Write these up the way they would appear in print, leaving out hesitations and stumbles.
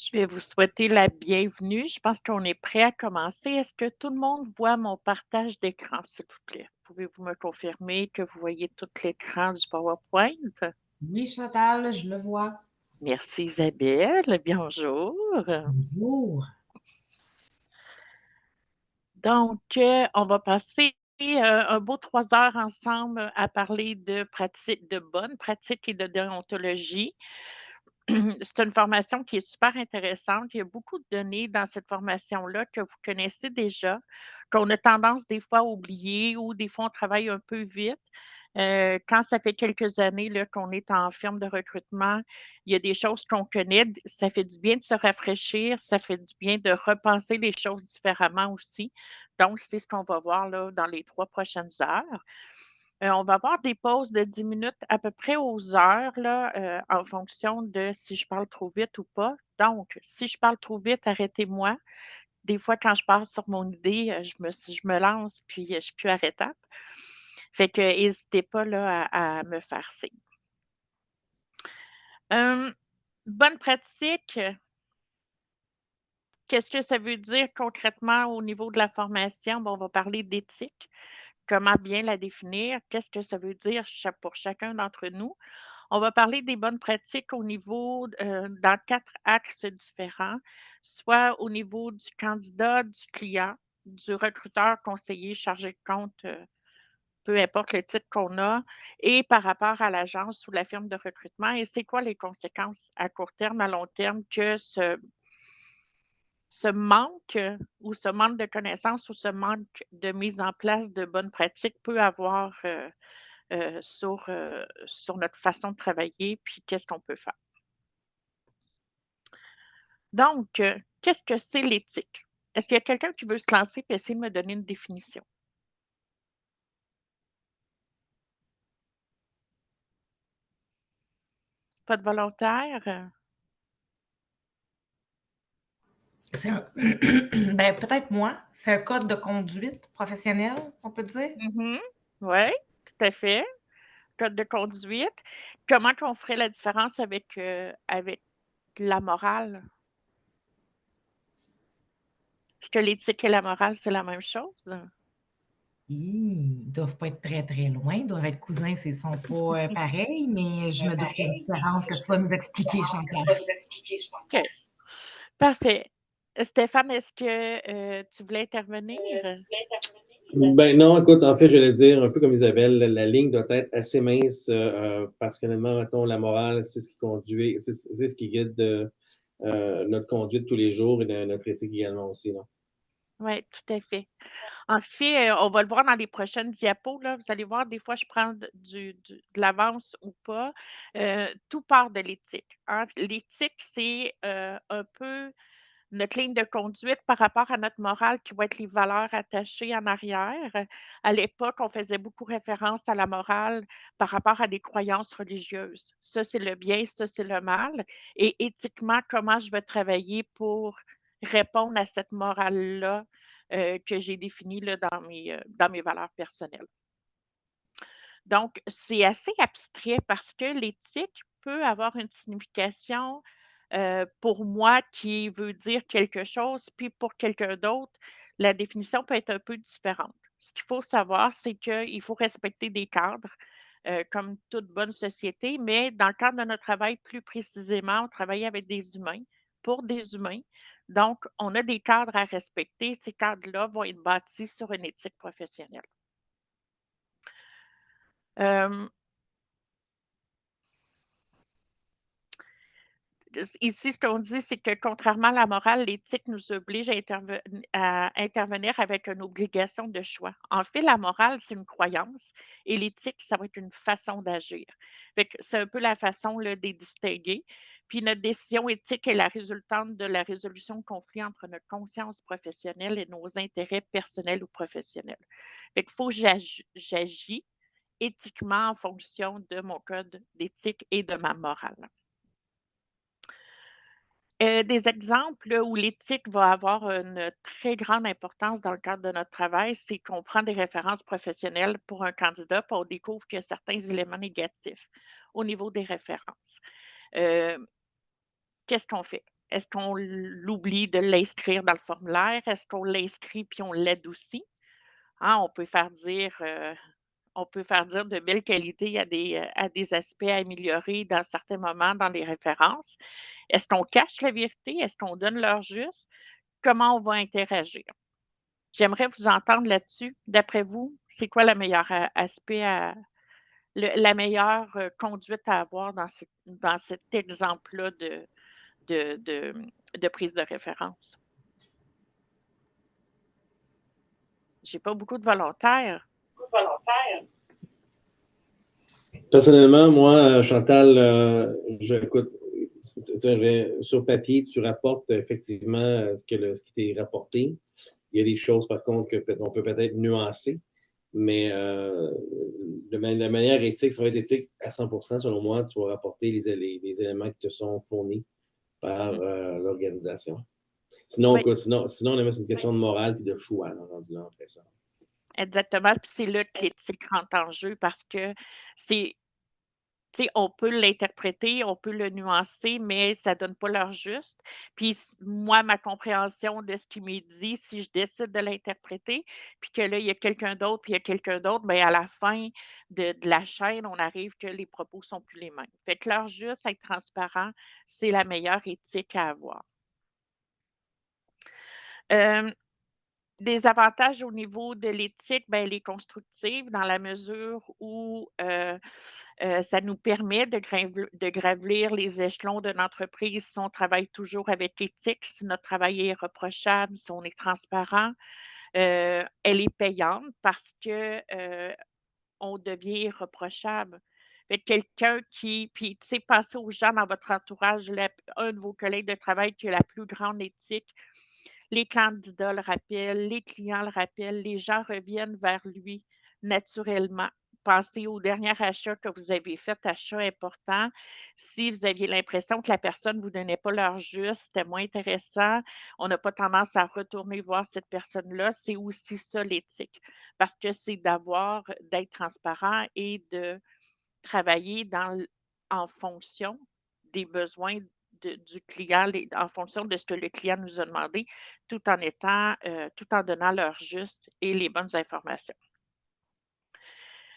Je vais vous souhaiter la bienvenue. Je pense qu'on est prêt à commencer. Est-ce que tout le monde voit mon partage d'écran, s'il vous plaît? Pouvez-vous me confirmer que vous voyez tout l'écran du PowerPoint? Oui, Chantal, je le vois. Merci Isabelle. Bonjour. Bonjour. Donc, on va passer un beau 3 heures ensemble à parler de pratiques, de bonnes pratiques et de déontologie. C'est une formation qui est super intéressante. Il y a beaucoup de données dans cette formation-là que vous connaissez déjà, qu'on a tendance des fois à oublier ou des fois on travaille un peu vite. Quand ça fait quelques années là, qu'on est en firme de recrutement, il y a des choses qu'on connaît. Ça fait du bien de se rafraîchir, ça fait du bien de repenser les choses différemment aussi. Donc, c'est ce qu'on va voir là, dans les 3 prochaines heures. On va avoir des pauses de 10 minutes à peu près aux heures là, en fonction de si je parle trop vite ou pas. Donc, si je parle trop vite, arrêtez-moi. Des fois, quand je pars sur mon idée, je me lance, puis je suis plus arrêtable. Fait que n'hésitez pas là à me faire signe. Hem, bonne pratique, qu'est-ce que ça veut dire concrètement au niveau de la formation? Bon, on va parler d'éthique. Comment bien la définir? Qu'est-ce que ça veut dire pour chacun d'entre nous? On va parler des bonnes pratiques au niveau, dans 4 axes différents, soit au niveau du candidat, du client, du recruteur, conseiller, chargé de compte, peu importe le titre qu'on a, et par rapport à l'agence ou la firme de recrutement et c'est quoi les conséquences à court terme, à long terme que ce manque ou ce manque de connaissances ou ce manque de mise en place de bonnes pratiques peut avoir, sur notre façon de travailler, puis qu'est-ce qu'on peut faire. Donc, qu'est-ce que c'est l'éthique? Est-ce qu'il y a quelqu'un qui veut se lancer et essayer de me donner une définition? Pas de volontaire? C'est un... ben, peut-être moi. C'est un code de conduite professionnelle, on peut dire. Mmh. Ouais, tout à fait. Code de conduite. Comment qu'on ferait la différence avec la morale? Est-ce que l'éthique et la morale, c'est la même chose? Ils doivent pas être très, très loin. Ils doivent être cousins s'ils sont pas pareils, mais je me doute qu'il y a une différence que tu vas nous expliquer, Chantal. OK, parfait. Stéphane, est-ce que, tu voulais intervenir? Ben non, écoute, en fait, je vais dire, un peu comme Isabelle, la ligne doit être assez mince, particulièrement, mettons, la morale, c'est ce qui conduit, c'est ce qui guide notre conduite tous les jours et notre éthique également aussi, là. Oui, tout à fait. En fait, on va le voir dans les prochaines diapos, là. Vous allez voir, des fois, je prends de l'avance ou pas. Tout part de l'éthique, hein. L'éthique, c'est, un peu notre ligne de conduite par rapport à notre morale qui va être les valeurs attachées en arrière. À l'époque, on faisait beaucoup référence à la morale par rapport à des croyances religieuses. Ça, c'est le bien, ça, c'est le mal et éthiquement, comment je vais travailler pour répondre à cette morale-là, que j'ai définie là dans mes valeurs personnelles. Donc, c'est assez abstrait parce que l'éthique peut avoir une signification, pour moi qui veut dire quelque chose, puis pour quelqu'un d'autre, la définition peut être un peu différente. Ce qu'il faut savoir, c'est qu'il faut respecter des cadres, comme toute bonne société, mais dans le cadre de notre travail, plus précisément, on travaille avec des humains, pour des humains. Donc, on a des cadres à respecter. Ces cadres-là vont être bâtis sur une éthique professionnelle. Hem Ici, ce qu'on dit, c'est que contrairement à la morale, l'éthique nous oblige à intervenir avec une obligation de choix. En fait, la morale, c'est une croyance et l'éthique, ça va être une façon d'agir. Fait que c'est un peu la façon là, de les distinguer. Puis notre décision éthique est la résultante de la résolution de conflits entre notre conscience professionnelle et nos intérêts personnels ou professionnels. Fait qu'il faut que j'agis éthiquement en fonction de mon code d'éthique et de ma morale. Des exemples là, où l'éthique va avoir une très grande importance dans le cadre de notre travail, c'est qu'on prend des références professionnelles pour un candidat, puis on découvre qu'il y a certains éléments négatifs au niveau des références. Heu, Qu'est-ce qu'on fait? Est-ce qu'on l'oublie de l'inscrire dans le formulaire? Est-ce qu'on l'inscrit puis on l'adoucit? Hein, on peut faire dire de belles qualités à des aspects améliorés dans certains moments dans les références. Est-ce qu'on cache la vérité? Est-ce qu'on donne l'heure juste? Comment on va interagir? J'aimerais vous entendre là-dessus. D'après vous, c'est quoi le meilleur aspect la meilleure conduite à avoir dans cet exemple-là de, de, de prise de référence? J'ai pas beaucoup de volontaires. Personnellement, moi, Chantal, j'écoute, sur papier, tu rapportes effectivement ce qui t'est rapporté. Il y a des choses, par contre, on peut peut-être nuancer, mais de manière éthique, ça va être éthique à 100%, selon moi, tu vas rapporter les éléments qui te sont fournis par l'organisation. Sinon, Oui, sinon, on est une question de morale et de choix, là, rendu là, après ça. exactement. Puis c'est là que l'éthique rentre en jeu parce que c'est, tu sais, on peut l'interpréter, on peut le nuancer, mais ça donne pas l'heure juste. Puis moi, ma compréhension de ce qui m'est dit, si je décide de l'interpréter, puis que là, il y a quelqu'un d'autre, puis il y a quelqu'un d'autre, bien, à la fin de la chaîne, on arrive que les propos sont plus les mêmes. Fait que l'heure juste, être transparent, c'est la meilleure éthique à avoir. Euh, Des avantages au niveau de l'éthique, ben, elle est constructive dans la mesure où ça nous permet de gravir les échelons d'une entreprise si on travaille toujours avec éthique, si notre travail est irreprochable, si on est transparent. Elle est payante parce que on devient irreprochable. Fait que quelqu'un puis tu sais, pensez aux gens dans votre entourage, un de vos collègues de travail qui a la plus grande éthique, les candidats le rappellent, les clients le rappellent, les gens reviennent vers lui naturellement. Pensez au dernier achat que vous avez fait, achat important. Si vous aviez l'impression que la personne ne vous donnait pas l'heure juste, c'était moins intéressant, on n'a pas tendance à retourner voir cette personne-là. C'est aussi ça l'éthique, parce que c'est d'être transparent et de travailler en fonction des besoins du client, en fonction de ce que le client nous a demandé, tout en donnant l'heure juste et les bonnes informations.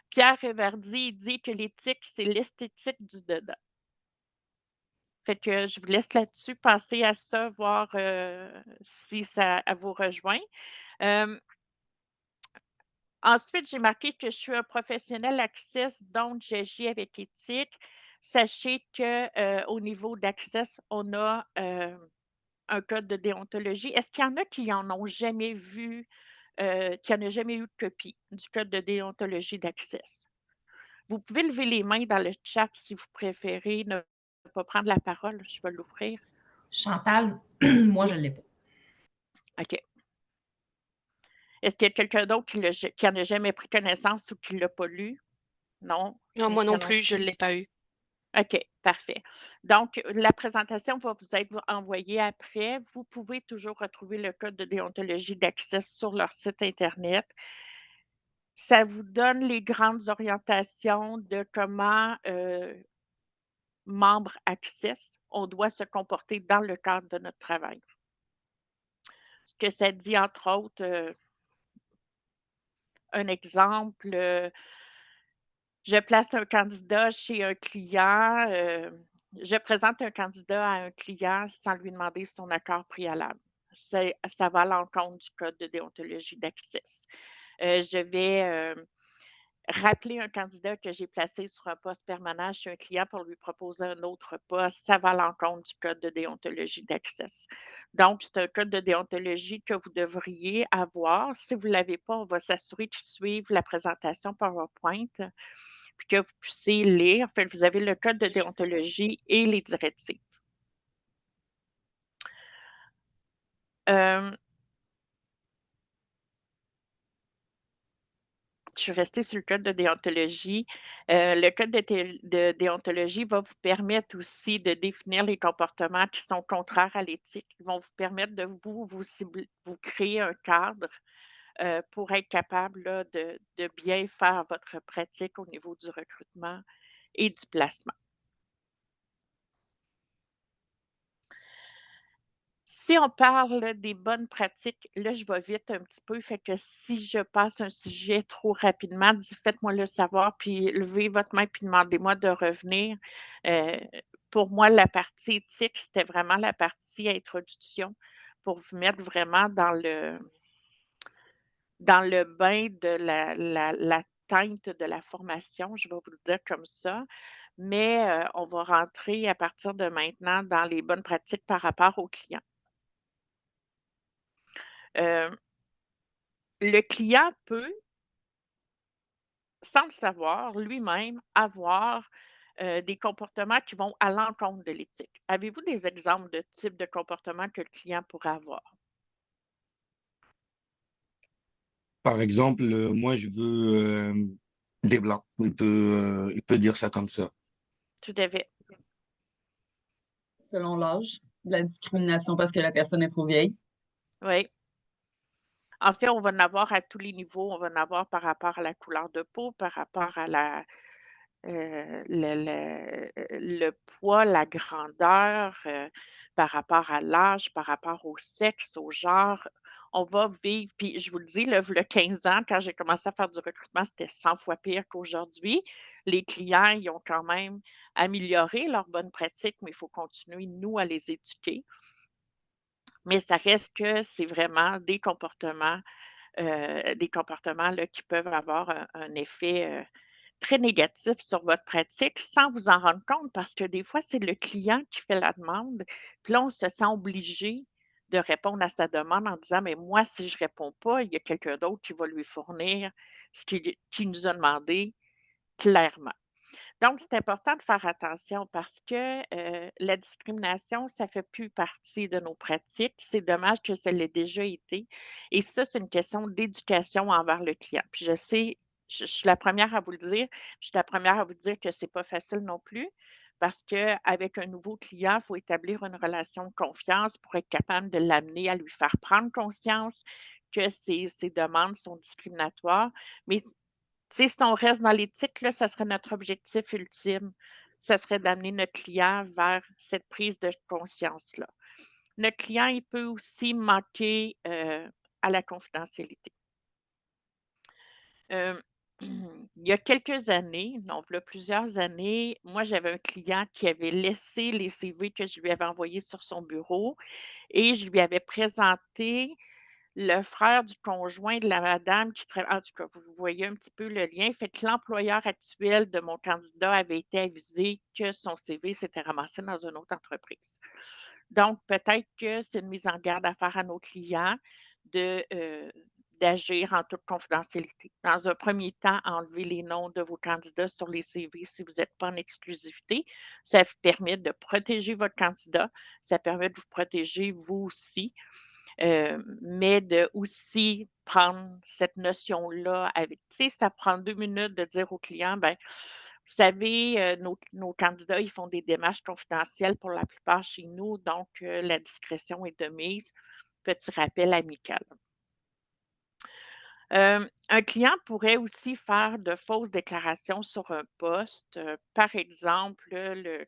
Pierre Reverdy dit que l'éthique, c'est l'esthétique du dedans. Fait que je vous laisse là-dessus, penser à ça, voir si ça vous rejoint. Ensuite, j'ai marqué que je suis un professionnel Access, donc j'agis avec éthique. Sachez qu'au niveau d'Access, on a un code de déontologie. Est-ce qu'il y en a qui n'en ont jamais vu, qui n'en a jamais eu de copie du code de déontologie d'Access? Vous pouvez lever les mains dans le chat si vous préférez ne pas prendre la parole. Je vais l'ouvrir. Chantal, moi, Oui, je ne l'ai pas. OK. Est-ce qu'il y a quelqu'un d'autre qui en a jamais pris connaissance ou qui ne l'a pas lu? Non, Non, moi non Cynthia non plus, je ne plus. l'ai pas eu. OK, parfait. Donc, la présentation va vous être envoyée après. Vous pouvez toujours retrouver le code de déontologie d'accès sur leur site Internet. Ça vous donne les grandes orientations de comment, membre Access, on doit se comporter dans le cadre de notre travail. Ce que ça dit, entre autres, un exemple, je place un candidat chez un client, je présente un candidat à un client sans lui demander son accord préalable. Ça va à l'encontre du code de déontologie d'Access. Je vais rappeler un candidat que j'ai placé sur un poste permanent chez un client pour lui proposer un autre poste. Ça va à l'encontre du code de déontologie d'Access. Donc, c'est un code de déontologie que vous devriez avoir. Si vous ne l'avez pas, on va s'assurer qu'il suive la présentation PowerPoint puis que vous puissiez lire. En fait, vous avez le code de déontologie et les directives. Je suis restée sur le code de déontologie. Le code de déontologie va vous permettre aussi de définir les comportements qui sont contraires à l'éthique. Ils vont vous permettre de vous créer un cadre pour être capable là, de bien faire votre pratique au niveau du recrutement et du placement. Si on parle des bonnes pratiques, là, je vais vite un petit peu, fait que si je passe un sujet trop rapidement, faites-moi le savoir, puis levez votre main, puis demandez-moi de revenir. Euh, pour moi, la partie éthique, c'était vraiment la partie introduction pour vous mettre vraiment dans le bain de la teinte de la formation, je vais vous le dire comme ça. Mais on va rentrer à partir de maintenant dans les bonnes pratiques par rapport aux clients. Euh, Le client peut, sans le savoir, lui-même avoir des comportements qui vont à l'encontre de l'éthique. Avez-vous des exemples de types de comportements que le client pourrait avoir? Par exemple, moi, je veux des blancs. Il peut dire ça comme ça. Tout à fait. Selon l'âge, de la discrimination parce que la personne est trop vieille. Oui. En fait, on va en avoir à tous les niveaux. On va en avoir par rapport à la couleur de peau, par rapport à le poids, la grandeur, par rapport à l'âge, par rapport au sexe, au genre. On va vivre, puis je vous le dis, là, v'là 15 ans, quand j'ai commencé à faire du recrutement, c'était 100 fois pire qu'aujourd'hui. Les clients, ils ont quand même amélioré leurs bonnes pratiques, mais il faut continuer, nous, à les éduquer. Mais ça reste que c'est vraiment des comportements là, qui peuvent avoir un effet très négatif sur votre pratique sans vous en rendre compte parce que des fois, c'est le client qui fait la demande. Puis là, on se sent obligé de répondre à sa demande en disant, mais moi, si je ne réponds pas, il y a quelqu'un d'autre qui va lui fournir ce qu'il nous a demandé clairement. Donc, c'est important de faire attention parce que la discrimination, ça fait plus partie de nos pratiques. C'est dommage que ça l'ait déjà été. Et ça, c'est une question d'éducation envers le client. Puis je sais, je suis la première à vous le dire, je suis la première à vous dire que c'est pas facile non plus parce qu'avec un nouveau client, il faut établir une relation de confiance pour être capable de l'amener à lui faire prendre conscience que ses demandes sont discriminatoires. Mais tu sais, si on reste dans l'éthique, là, ça serait notre objectif ultime. Ça serait d'amener notre client vers cette prise de conscience-là. Notre client, il peut aussi manquer à la confidentialité. Euh, il y a quelques années, donc il y a plusieurs années, moi, j'avais un client qui avait laissé les CV que je lui avais envoyés sur son bureau et je lui avais présenté le frère du conjoint de la madame qui travaille en tout cas, vous voyez un petit peu le lien. Fait que l'employeur actuel de mon candidat avait été avisé que son CV s'était ramassé dans une autre entreprise. Donc, peut-être que c'est une mise en garde à faire à nos clients de, d'agir en toute confidentialité. Dans un premier temps, enlever les noms de vos candidats sur les CV si vous n'êtes pas en exclusivité. Ça vous permet de protéger votre candidat. Ça permet de vous protéger vous aussi. Mais de aussi prendre cette notion-là avec tu sais, ça prend 2 minutes de dire au client, ben, vous savez, nos candidats, ils font des démarches confidentielles pour la plupart chez nous, donc la discrétion est de mise. Petit rappel amical. Un client pourrait aussi faire de fausses déclarations sur un poste. Par exemple, le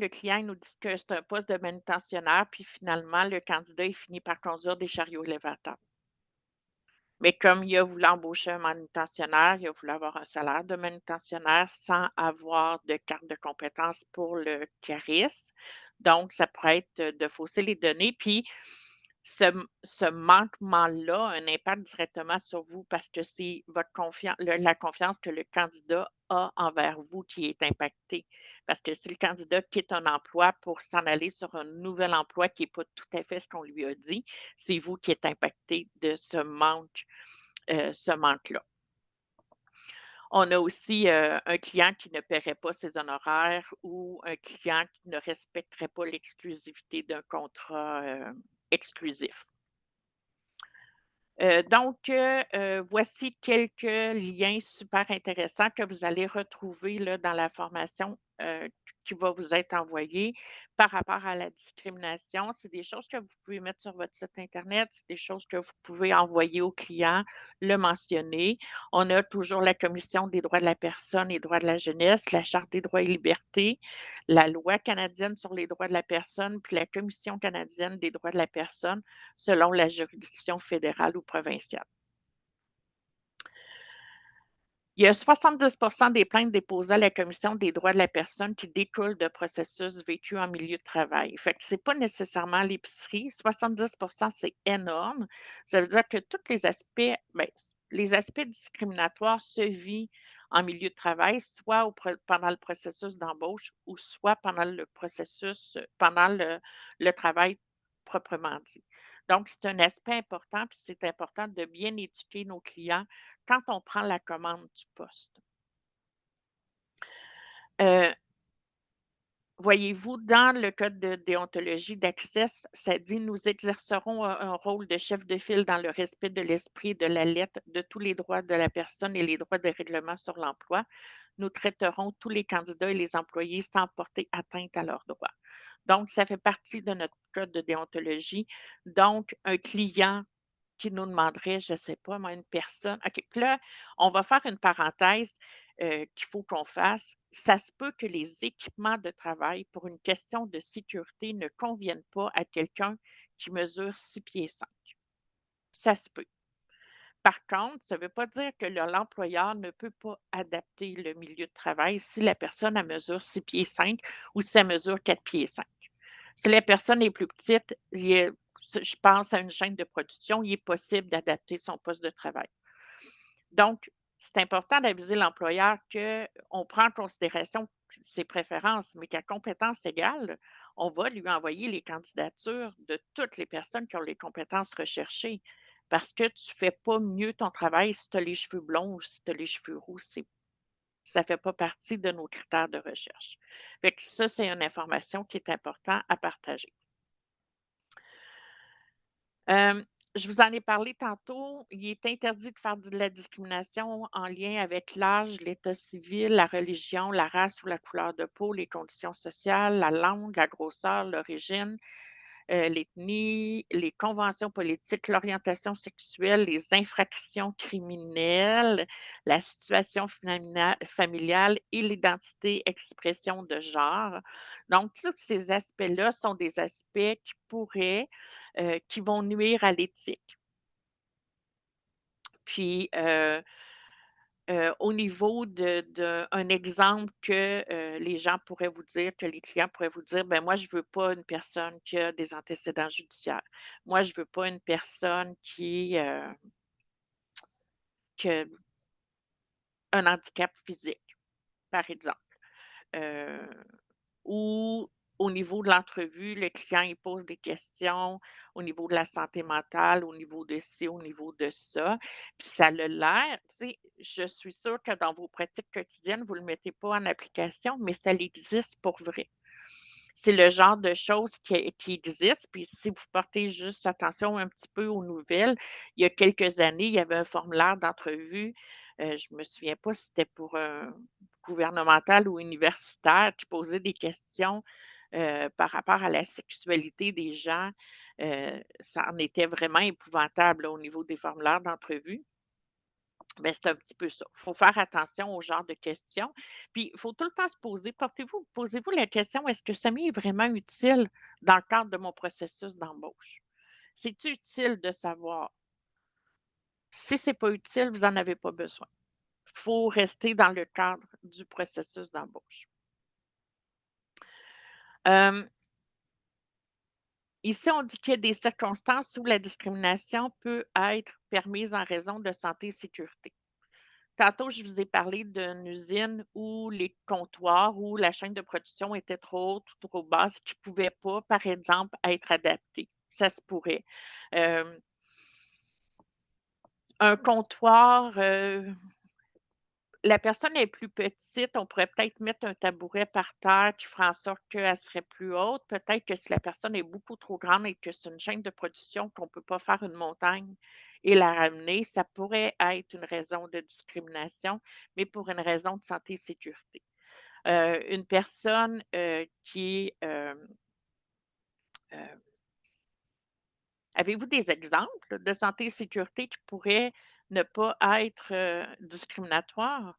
client il nous dit que c'est un poste de manutentionnaire, puis finalement, le candidat, il finit par conduire des chariots élévateurs. Mais comme il a voulu embaucher un manutentionnaire, il a voulu avoir un salaire de manutentionnaire sans avoir de carte de compétences pour le CARIS. Donc, ça pourrait être de fausser les données. Puis, ce manquement-là a un impact directement sur vous parce que c'est votre la confiance que le candidat a envers vous qui est impactée. Parce que si le candidat quitte un emploi pour s'en aller sur un nouvel emploi qui n'est pas tout à fait ce qu'on lui a dit, c'est vous qui êtes impacté de ce manque-là. On a aussi un client qui ne paierait pas ses honoraires ou un client qui ne respecterait pas l'exclusivité d'un contrat exclusif. Voici quelques liens super intéressants que vous allez retrouver là, dans la formation qui va vous être envoyé par rapport à la discrimination. C'est des choses que vous pouvez mettre sur votre site Internet, c'est des choses que vous pouvez envoyer aux clients, le mentionner. On a toujours la Commission des droits de la personne et droits de la jeunesse, la Charte des droits et libertés, la Loi canadienne sur les droits de la personne, puis la Commission canadienne des droits de la personne selon la juridiction fédérale ou provinciale. Il y a 70 des plaintes déposées à la Commission des droits de la personne qui découlent de processus vécus en milieu de travail. Fait que c'est pas nécessairement l'épicerie. 70 c'est énorme. Ça veut dire que tous les aspects discriminatoires se vivent en milieu de travail, soit pendant le processus d'embauche ou soit pendant le processus, pendant le travail proprement dit. Donc, c'est un aspect important, puis c'est important de bien éduquer nos clients quand on prend la commande du poste. Euh, Voyez-vous, dans le code de déontologie d'Access, ça dit: nous exercerons un rôle de chef de file dans le respect de l'esprit et de la lettre de tous les droits de la personne et les droits des règlements sur l'emploi. Nous traiterons tous les candidats et les employés sans porter atteinte à leurs droits. Donc, ça fait partie de notre code de déontologie. Donc, un client qui nous demanderait, je ne sais pas moi, une personne. OK, puis là, on va faire une parenthèse qu'il faut qu'on fasse. Ça se peut que les équipements de travail, pour une question de sécurité, ne conviennent pas à quelqu'un qui mesure 6 pieds 5. Ça se peut. Par contre, ça ne veut pas dire que l'employeur ne peut pas adapter le milieu de travail si la personne elle mesure 6 pieds 5 ou si elle mesure 4 pieds 5. Si la personne est plus petite, je pense à une chaîne de production, il est possible d'adapter son poste de travail. Donc, c'est important d'aviser l'employeur qu'on prend en considération ses préférences, mais qu'à compétences égales, on va lui envoyer les candidatures de toutes les personnes qui ont les compétences recherchées. Parce que tu ne fais pas mieux ton travail si tu as les cheveux blonds ou si tu as les cheveux roux. Ça ne fait pas partie de nos critères de recherche. Fait que ça, c'est une information qui est importante à partager. Je vous en ai parlé tantôt. Il est interdit de faire de la discrimination en lien avec l'âge, l'état civil, la religion, la race ou la couleur de peau, les conditions sociales, la langue, la grosseur, l'origine, l'ethnie, les conventions politiques, l'orientation sexuelle, les infractions criminelles, la situation familiale et l'identité, expression de genre. Donc, tous ces aspects-là sont des aspects qui vont nuire à l'éthique. Puis, au niveau un exemple que les gens pourraient vous dire, que les clients pourraient vous dire, ben moi, je ne veux pas une personne qui a des antécédents judiciaires. Moi, je ne veux pas une personne qui a un handicap physique, par exemple. Euh, ou au niveau de l'entrevue, le client il pose des questions au niveau de la santé mentale, au niveau de ci, au niveau de ça. Puis ça a l'air, tu sais, je suis sûre que dans vos pratiques quotidiennes, vous ne le mettez pas en application, mais ça existe pour vrai. C'est le genre de choses qui existe. Puis si vous portez juste attention un petit peu aux nouvelles, il y a quelques années, il y avait un formulaire d'entrevue. Je ne me souviens pas si c'était pour un gouvernemental ou universitaire qui posait des questions par rapport à la sexualité des gens. Ça en était vraiment épouvantable là, au niveau des formulaires d'entrevue. Ben, c'est un petit peu ça. Il faut faire attention au genre de questions. Puis, il faut tout le temps se poser, posez-vous la question, est-ce que ça m'est vraiment utile dans le cadre de mon processus d'embauche? C'est utile de savoir? Si ce n'est pas utile, vous n'en avez pas besoin. Il faut rester dans le cadre du processus d'embauche. Ici, on dit qu'il y a des circonstances où la discrimination peut être permise en raison de santé et sécurité. Tantôt, je vous ai parlé d'une usine où les comptoirs, où la chaîne de production était trop haute ou trop basse, qui ne pouvaient pas, par exemple, être adaptés. Ça se pourrait. Un comptoir, la personne est plus petite, on pourrait peut-être mettre un tabouret par terre qui ferait en sorte qu'elle serait plus haute. Peut-être que si la personne est beaucoup trop grande et que c'est une chaîne de production qu'on ne peut pas faire une montagne et la ramener, ça pourrait être une raison de discrimination, mais pour une raison de santé et sécurité. Une personne qui est... avez-vous des exemples de santé et sécurité qui pourraient ne pas être discriminatoires?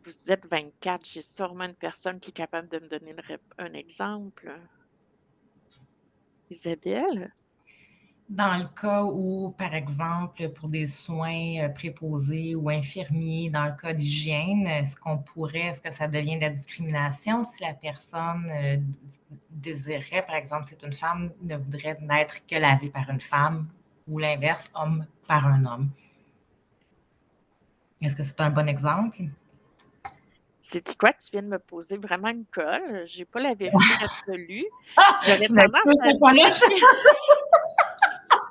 Vous êtes 24, j'ai sûrement une personne qui est capable de me donner un exemple. Isabelle? Dans le cas où, par exemple, pour des soins préposés ou infirmiers, dans le cas d'hygiène, est-ce que ça devient de la discrimination si la personne désirerait, par exemple, c'est une femme, ne voudrait n'être que lavée par une femme ou l'inverse, homme par un homme? Est-ce que c'est un bon exemple? C'est quoi? Tu viens de me poser vraiment une colle. J'ai pas la vérité absolue. J'aurais Je tendance m'excuse, à c'est pas là. dire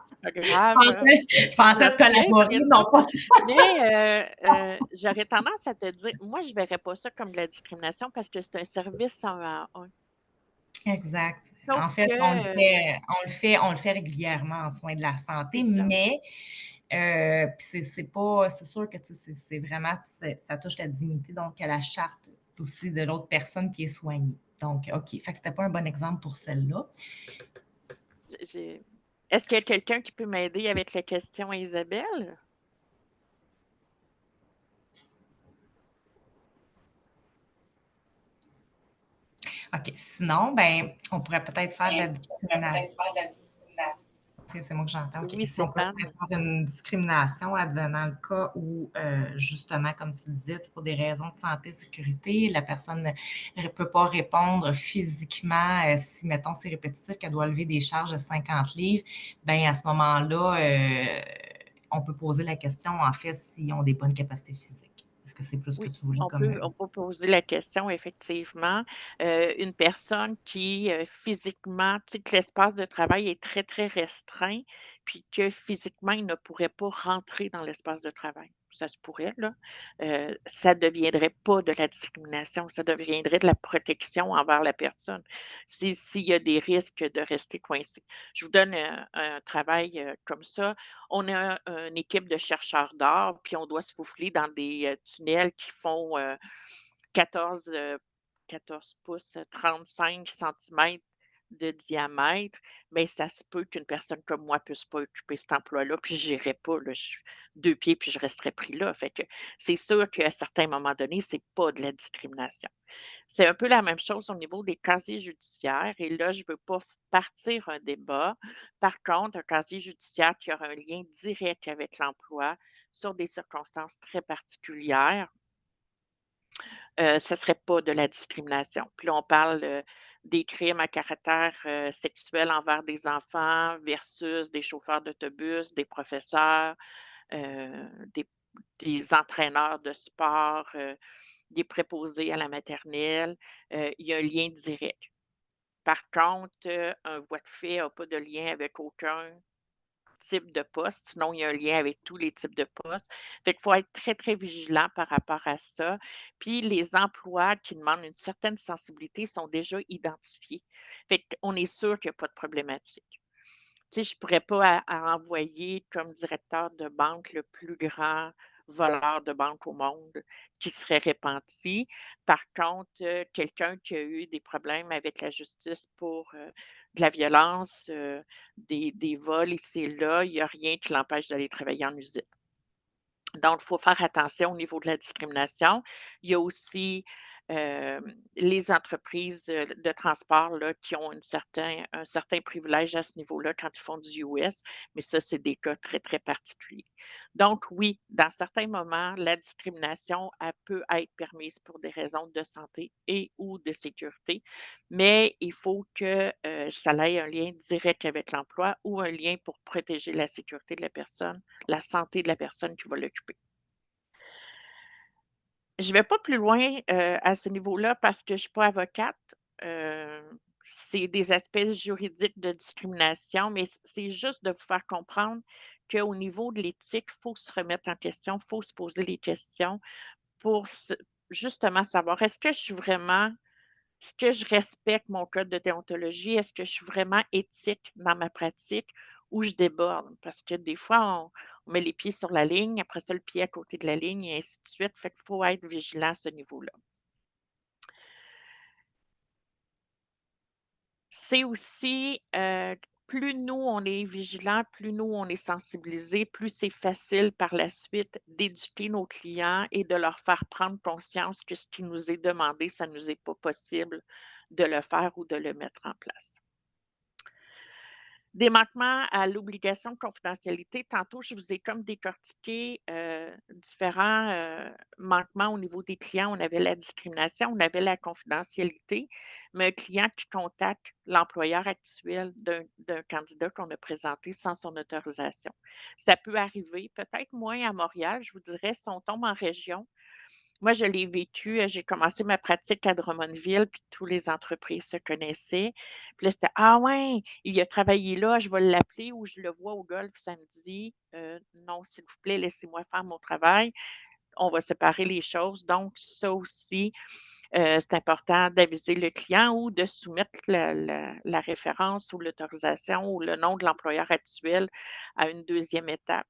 c'est pas grave. Je pensais Je te sais, collaborer, t'inquiète non pas. pas. Mais j'aurais tendance à te dire, moi, je verrais pas ça comme de la discrimination parce que c'est un service 1 à 1. Exact. Sauf En fait, que, on le fait régulièrement en soins de la santé, c'est ça. mais puis c'est sûr que c'est vraiment, ça touche la dignité, donc à la charte aussi de l'autre personne qui est soignée. Donc, OK. Fait que c'était pas un bon exemple pour celle-là. Est-ce qu'il y a quelqu'un qui peut m'aider avec la question à Isabelle? OK. Sinon, ben, on pourrait peut-être faire de la discrimination. C'est moi que j'entends. OK. Oui, Si on pourrait Stéphane. faire une discrimination advenant le cas où, justement, comme tu disais, c'est pour des raisons de santé et sécurité, la personne ne peut pas répondre physiquement si, mettons, c'est répétitif, qu'elle doit lever des charges de 50 livres, ben à ce moment-là, on peut poser la question, en fait, s'ils ont des bonnes capacités physiques. Est-ce que c'est plus ce que Oui, tu voulais on comme... peut, on peut poser la question, effectivement. Une personne qui, physiquement, tu sais, que l'espace de travail est très, très restreint, puis que physiquement, il ne pourrait pas rentrer dans l'espace de travail. Ça se pourrait, là. Ça ne deviendrait pas de la discrimination, ça deviendrait de la protection envers la personne. S'il y a des risques de rester coincé. Je vous donne un travail comme ça. On a une équipe de chercheurs d'or, puis on doit se faufiler dans des tunnels qui font 14, 14 pouces, 35 centimètres de diamètre. Mais ça se peut qu'une personne comme moi ne puisse pas occuper cet emploi-là, puis je n'irai pas. Là, 2 pieds, puis je resterai pris là. Fait que c'est sûr qu'à certains moments donnés, c'est pas de la discrimination. C'est un peu la même chose au niveau des casiers judiciaires et là, je ne veux pas partir un débat. Par contre, un casier judiciaire qui aura un lien direct avec l'emploi sur des circonstances très particulières, ça ne serait pas de la discrimination. Puis là, on parle, des crimes à caractère, sexuel envers des enfants versus des chauffeurs d'autobus, des professeurs, des entraîneurs de sport, des préposés à la maternelle, il y a un lien direct. Par contre, un voie de fait n'a pas de lien avec aucun type de poste, sinon il y a un lien avec tous les types de postes. Fait qu'il faut être très, très vigilant par rapport à ça. Puis les emplois qui demandent une certaine sensibilité sont déjà identifiés. Fait qu'on est sûr qu'il n'y a pas de problématique. Tu sais, je ne pourrais pas envoyer comme directeur de banque le plus grand voleur de banque au monde qui serait repenti. Par contre, quelqu'un qui a eu des problèmes avec la justice pour, de la violence, des vols ici et là, il n'y a rien qui l'empêche d'aller travailler en usine. Donc, il faut faire attention au niveau de la discrimination. Il y a aussi les entreprises de transport là, qui ont un certain privilège à ce niveau-là quand ils font du US, mais ça, c'est des cas très, très particuliers. Donc, oui, dans certains moments, la discrimination, elle peut être permise pour des raisons de santé et ou de sécurité, mais il faut que ça ait un lien direct avec l'emploi ou un lien pour protéger la sécurité de la personne, la santé de la personne qui va l'occuper. Je ne vais pas plus loin, à ce niveau-là parce que je ne suis pas avocate. Heu, c'est des aspects juridiques de discrimination, mais c'est juste de vous faire comprendre qu'au niveau de l'éthique, il faut se remettre en question, il faut se poser les questions pour justement savoir est-ce que je respecte mon code de déontologie? Est-ce que je suis vraiment éthique dans ma pratique? ou je déborde parce que des fois, on met les pieds sur la ligne, après ça, le pied à côté de la ligne et ainsi de suite. Fait qu'il faut être vigilant à ce niveau-là. C'est aussi, plus nous, on est vigilants, plus nous, on est sensibilisés, plus c'est facile par la suite d'éduquer nos clients et de leur faire prendre conscience que ce qui nous est demandé, ça ne nous est pas possible de le faire ou de le mettre en place. Des manquements à l'obligation de confidentialité. Tantôt, je vous ai comme décortiqué, différents, manquements au niveau des clients. On avait la discrimination, on avait la confidentialité, mais un client qui contacte l'employeur actuel d'un candidat qu'on a présenté sans son autorisation. Ça peut arriver, peut-être moins à Montréal, je vous dirais, si on tombe en région, moi, je l'ai vécu, j'ai commencé ma pratique à Drummondville, puis tous les entreprises se connaissaient. Puis là, c'était: «Ah ouais, il a travaillé là, je vais l'appeler ou je le vois au golf samedi. Non, s'il vous plaît, laissez-moi faire mon travail. On va séparer les choses». Donc ça aussi, c'est important d'aviser le client ou de soumettre la référence ou l'autorisation ou le nom de l'employeur actuel à une deuxième étape.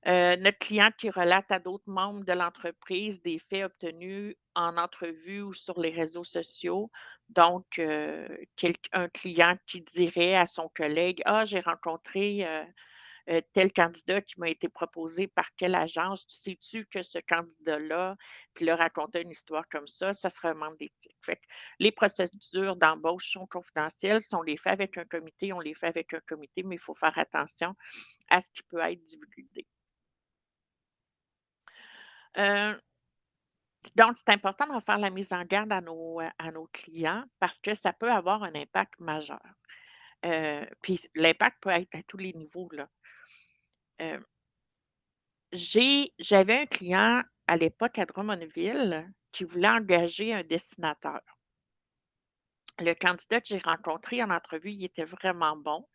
Notre client qui relate à d'autres membres de l'entreprise des faits obtenus en entrevue ou sur les réseaux sociaux. Donc, un client qui dirait à son collègue: «Ah, j'ai rencontré, tel candidat qui m'a été proposé par quelle agence. Tu sais-tu que ce candidat-là», puis là, raconter une histoire comme ça serait un manque d'éthique. Fait que les procédures d'embauche sont confidentielles. Si on les fait avec un comité, on les fait avec un comité, mais il faut faire attention à ce qui peut être divulgué. Heu, donc c'est important de faire la mise en garde à nos clients parce que ça peut avoir un impact majeur. Puis l'impact peut être à tous les niveaux, là. Heu, j'avais un client à l'époque à Drummondville qui voulait engager un dessinateur. Le candidat que j'ai rencontré en entrevue, il était vraiment bon,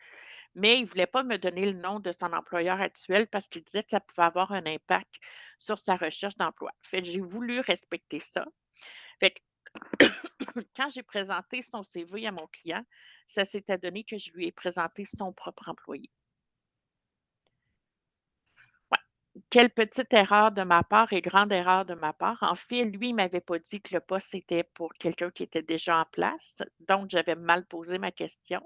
mais il ne voulait pas me donner le nom de son employeur actuel parce qu'il disait que ça pouvait avoir un impact sur sa recherche d'emploi. Fait que j'ai voulu respecter ça. Fait que quand j'ai présenté son CV à mon client, ça s'était donné que je lui ai présenté son propre employé. Ouais. Quelle petite erreur de ma part et grande erreur de ma part. En fait, lui, il m'avait pas dit que le poste était pour quelqu'un qui était déjà en place. Donc, j'avais mal posé ma question.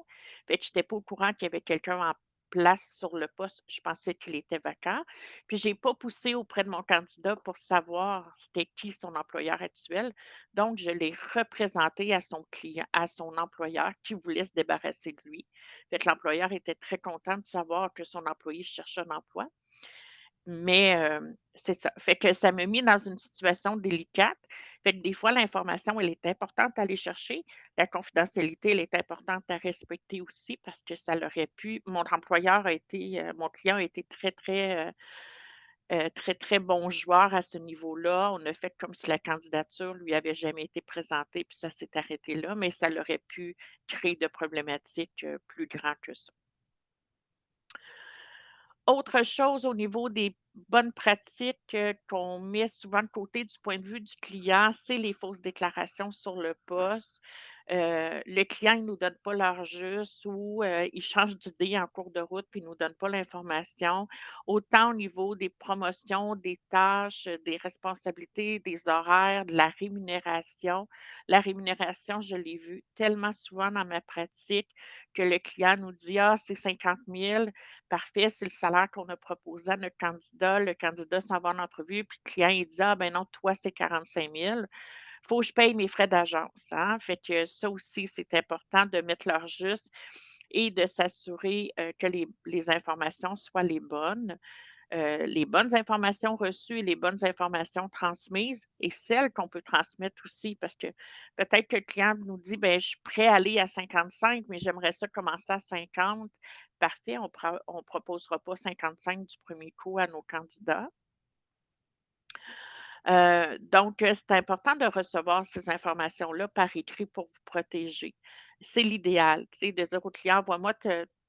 Fait que j'étais pas au courant qu'il y avait quelqu'un en place sur le poste. Je pensais qu'il était vacant. Puis, j'ai pas poussé auprès de mon candidat pour savoir c'était qui son employeur actuel. Donc, je l'ai représenté à son client, à son employeur qui voulait se débarrasser de lui. Fait que l'employeur était très content de savoir que son employé cherchait un emploi. Mais, c'est ça. Fait que ça m'a mis dans une situation délicate. Fait que des fois, l'information, elle est importante à aller chercher. La confidentialité, elle est importante à respecter aussi parce que ça l'aurait pu mon employeur a été, mon client a été très, très, très, très bon joueur à ce niveau-là. On a fait comme si la candidature lui avait jamais été présentée, puis ça s'est arrêté là, mais ça l'aurait pu créer de problématiques, plus grands que ça. Autre chose au niveau des bonnes pratiques, qu'on met souvent de côté du point de vue du client, c'est les fausses déclarations sur le poste. Le client, il nous donne pas l'heure juste ou, il change d'idée en cours de route puis il nous donne pas l'information. Autant au niveau des promotions, des tâches, des responsabilités, des horaires, de la rémunération. La rémunération, je l'ai vu tellement souvent dans ma pratique que le client nous dit: «Ah, c'est 50 000. Parfait, c'est le salaire qu'on a proposé à notre candidat. Le candidat s'en va en entrevue, puis le client, il dit: «Ah ben non, toi, c'est 45 000. Faut que je paye mes frais d'agence», hein. Fait que ça aussi, c'est important de mettre l'heure juste et de s'assurer, que les informations soient les bonnes informations reçues et les bonnes informations transmises et celles qu'on peut transmettre aussi parce que peut-être que le client nous dit: «Ben, je suis prêt à aller à 55, mais j'aimerais ça commencer à 50». Parfait, on proposera pas 55 du premier coup à nos candidats. Donc, c'est important de recevoir ces informations-là par écrit pour vous protéger. C'est l'idéal, tu sais, de dire au client: «Envoie-moi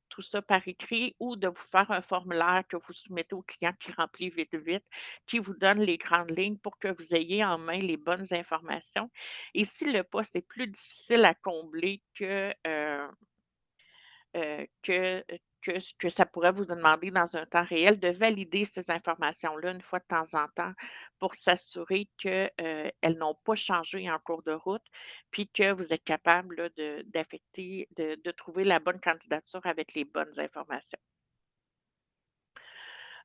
tout ça par écrit» ou de vous faire un formulaire que vous soumettez au client qui remplit vite, vite, qui vous donne les grandes lignes pour que vous ayez en main les bonnes informations. Et si le poste est plus difficile à combler que ça pourrait vous demander dans un temps réel de valider ces informations-là une fois de temps en temps pour s'assurer qu'elles n'ont pas changé en cours de route, puis que vous êtes capable là, de trouver la bonne candidature avec les bonnes informations.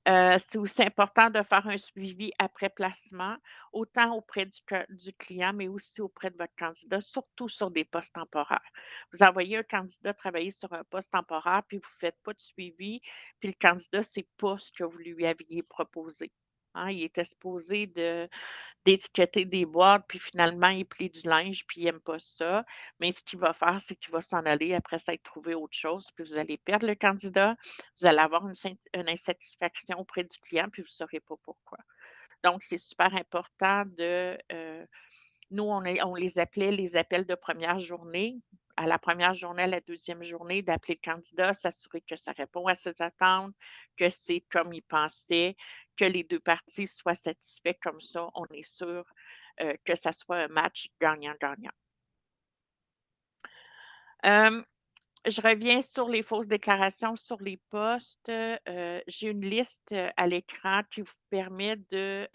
C'est aussi important de faire un suivi après placement, autant auprès du client, mais aussi auprès de votre candidat, surtout sur des postes temporaires. Vous envoyez un candidat travailler sur un poste temporaire, puis vous ne faites pas de suivi, puis le candidat, ne sait pas ce que vous lui aviez proposé. Hein, il était supposé d'étiqueter des boîtes, puis finalement, il plie du linge, puis il n'aime pas ça. Mais ce qu'il va faire, c'est qu'il va s'en aller après ça être trouvé autre chose, puis vous allez perdre le candidat, vous allez avoir une insatisfaction auprès du client, puis vous ne saurez pas pourquoi. Donc, c'est super important nous, on les appelait les appels de première journée. À la première journée, à la deuxième journée, d'appeler le candidat, s'assurer que ça répond à ses attentes, que c'est comme il pensait, que les 2 parties soient satisfaites. Comme ça, on est sûr, que ça soit un match gagnant-gagnant. Hem Je reviens sur les fausses déclarations sur les postes. J'ai une liste, à l'écran qui vous permet de